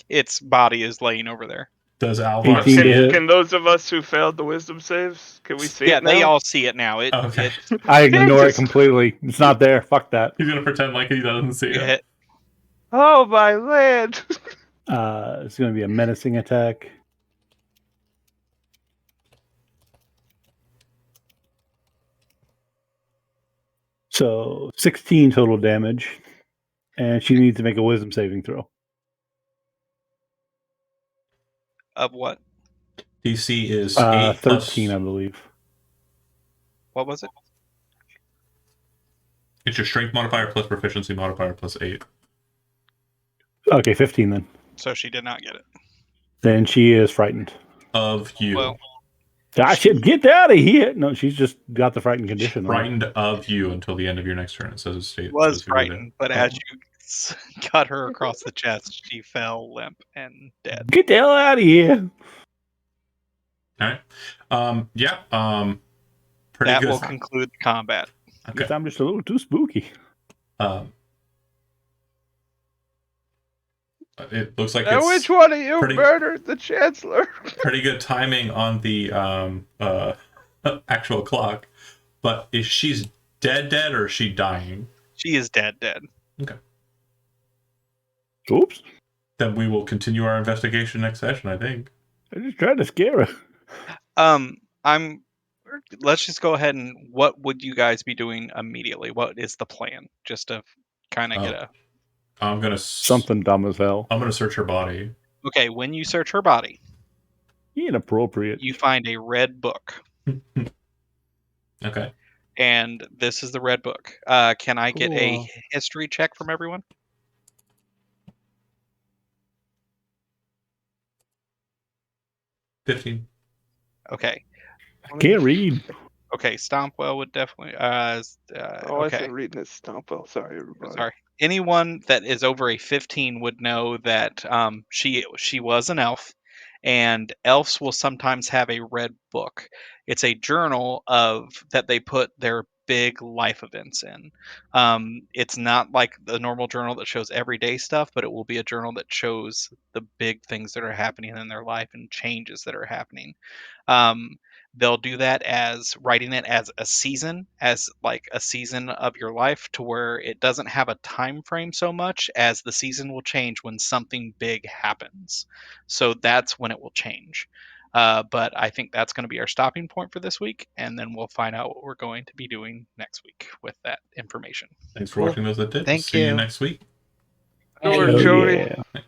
Its body is laying over there. Does Alvar 18 see to hit. it? Can those of us who failed the wisdom saves, can we see Yeah, it now? they all see it now. Okay. I ignore it Jesus. completely. It's not there. Fuck that. He's gonna pretend like he doesn't see it. hit. Oh my land. It's going to be a menacing attack. So 16 total damage, and she needs to make a wisdom saving throw. Of what? DC is 8 13, plus. I believe. What was it? It's your strength modifier plus proficiency modifier plus 8. Okay, 15 then. So she did not get it. Then she is frightened. Of you. Well, I should get out of here. No, she's just got the frightened condition. on her. Frightened of you until the end of your next turn. It says it states. was frightened, but as you cut her across the chest, she fell limp and dead. Get the hell out of here. Alright. Pretty That good. will conclude the combat. I guess Okay. I'm just a little too spooky. It looks like Now, it's which one of you pretty- murdered the Chancellor? pretty good timing on the actual clock. But is she's dead or is she dying? She is dead. Oops. Then we will continue our investigation next session, I think. I just tried to scare her. I'm let's just go ahead and what would you guys be doing immediately? What is the plan? Just to kind of get a. I'm gonna Something dumb as hell. I'm gonna search her body. Okay, when you search her body, Inappropriate. you find a red book. Okay. And this is the red book. Can I get a Cool. history check from everyone? 15. Okay. I can't read. Okay, Stompwell would definitely. Oh, I Okay. said reading this Stompwell. Sorry, everybody. Sorry. Anyone that is over a 15 would know that she was an elf, and elves will sometimes have a red book. It's a journal that they put their big life events in. It's not like the normal journal that shows everyday stuff, but it will be a journal that shows the big things that are happening in their life and changes that are happening. Um, they'll do that as writing it as a season, as like a season of your life, to where it doesn't have a time frame so much as the season will change when something big happens. So that's when it will change. But I think that's going to be our stopping point for this week, and then we'll find out what we're going to be doing next week with that information. Thanks for Cool. watching those that did. Thank See you you. next week. Good work, Oh Jody. yeah.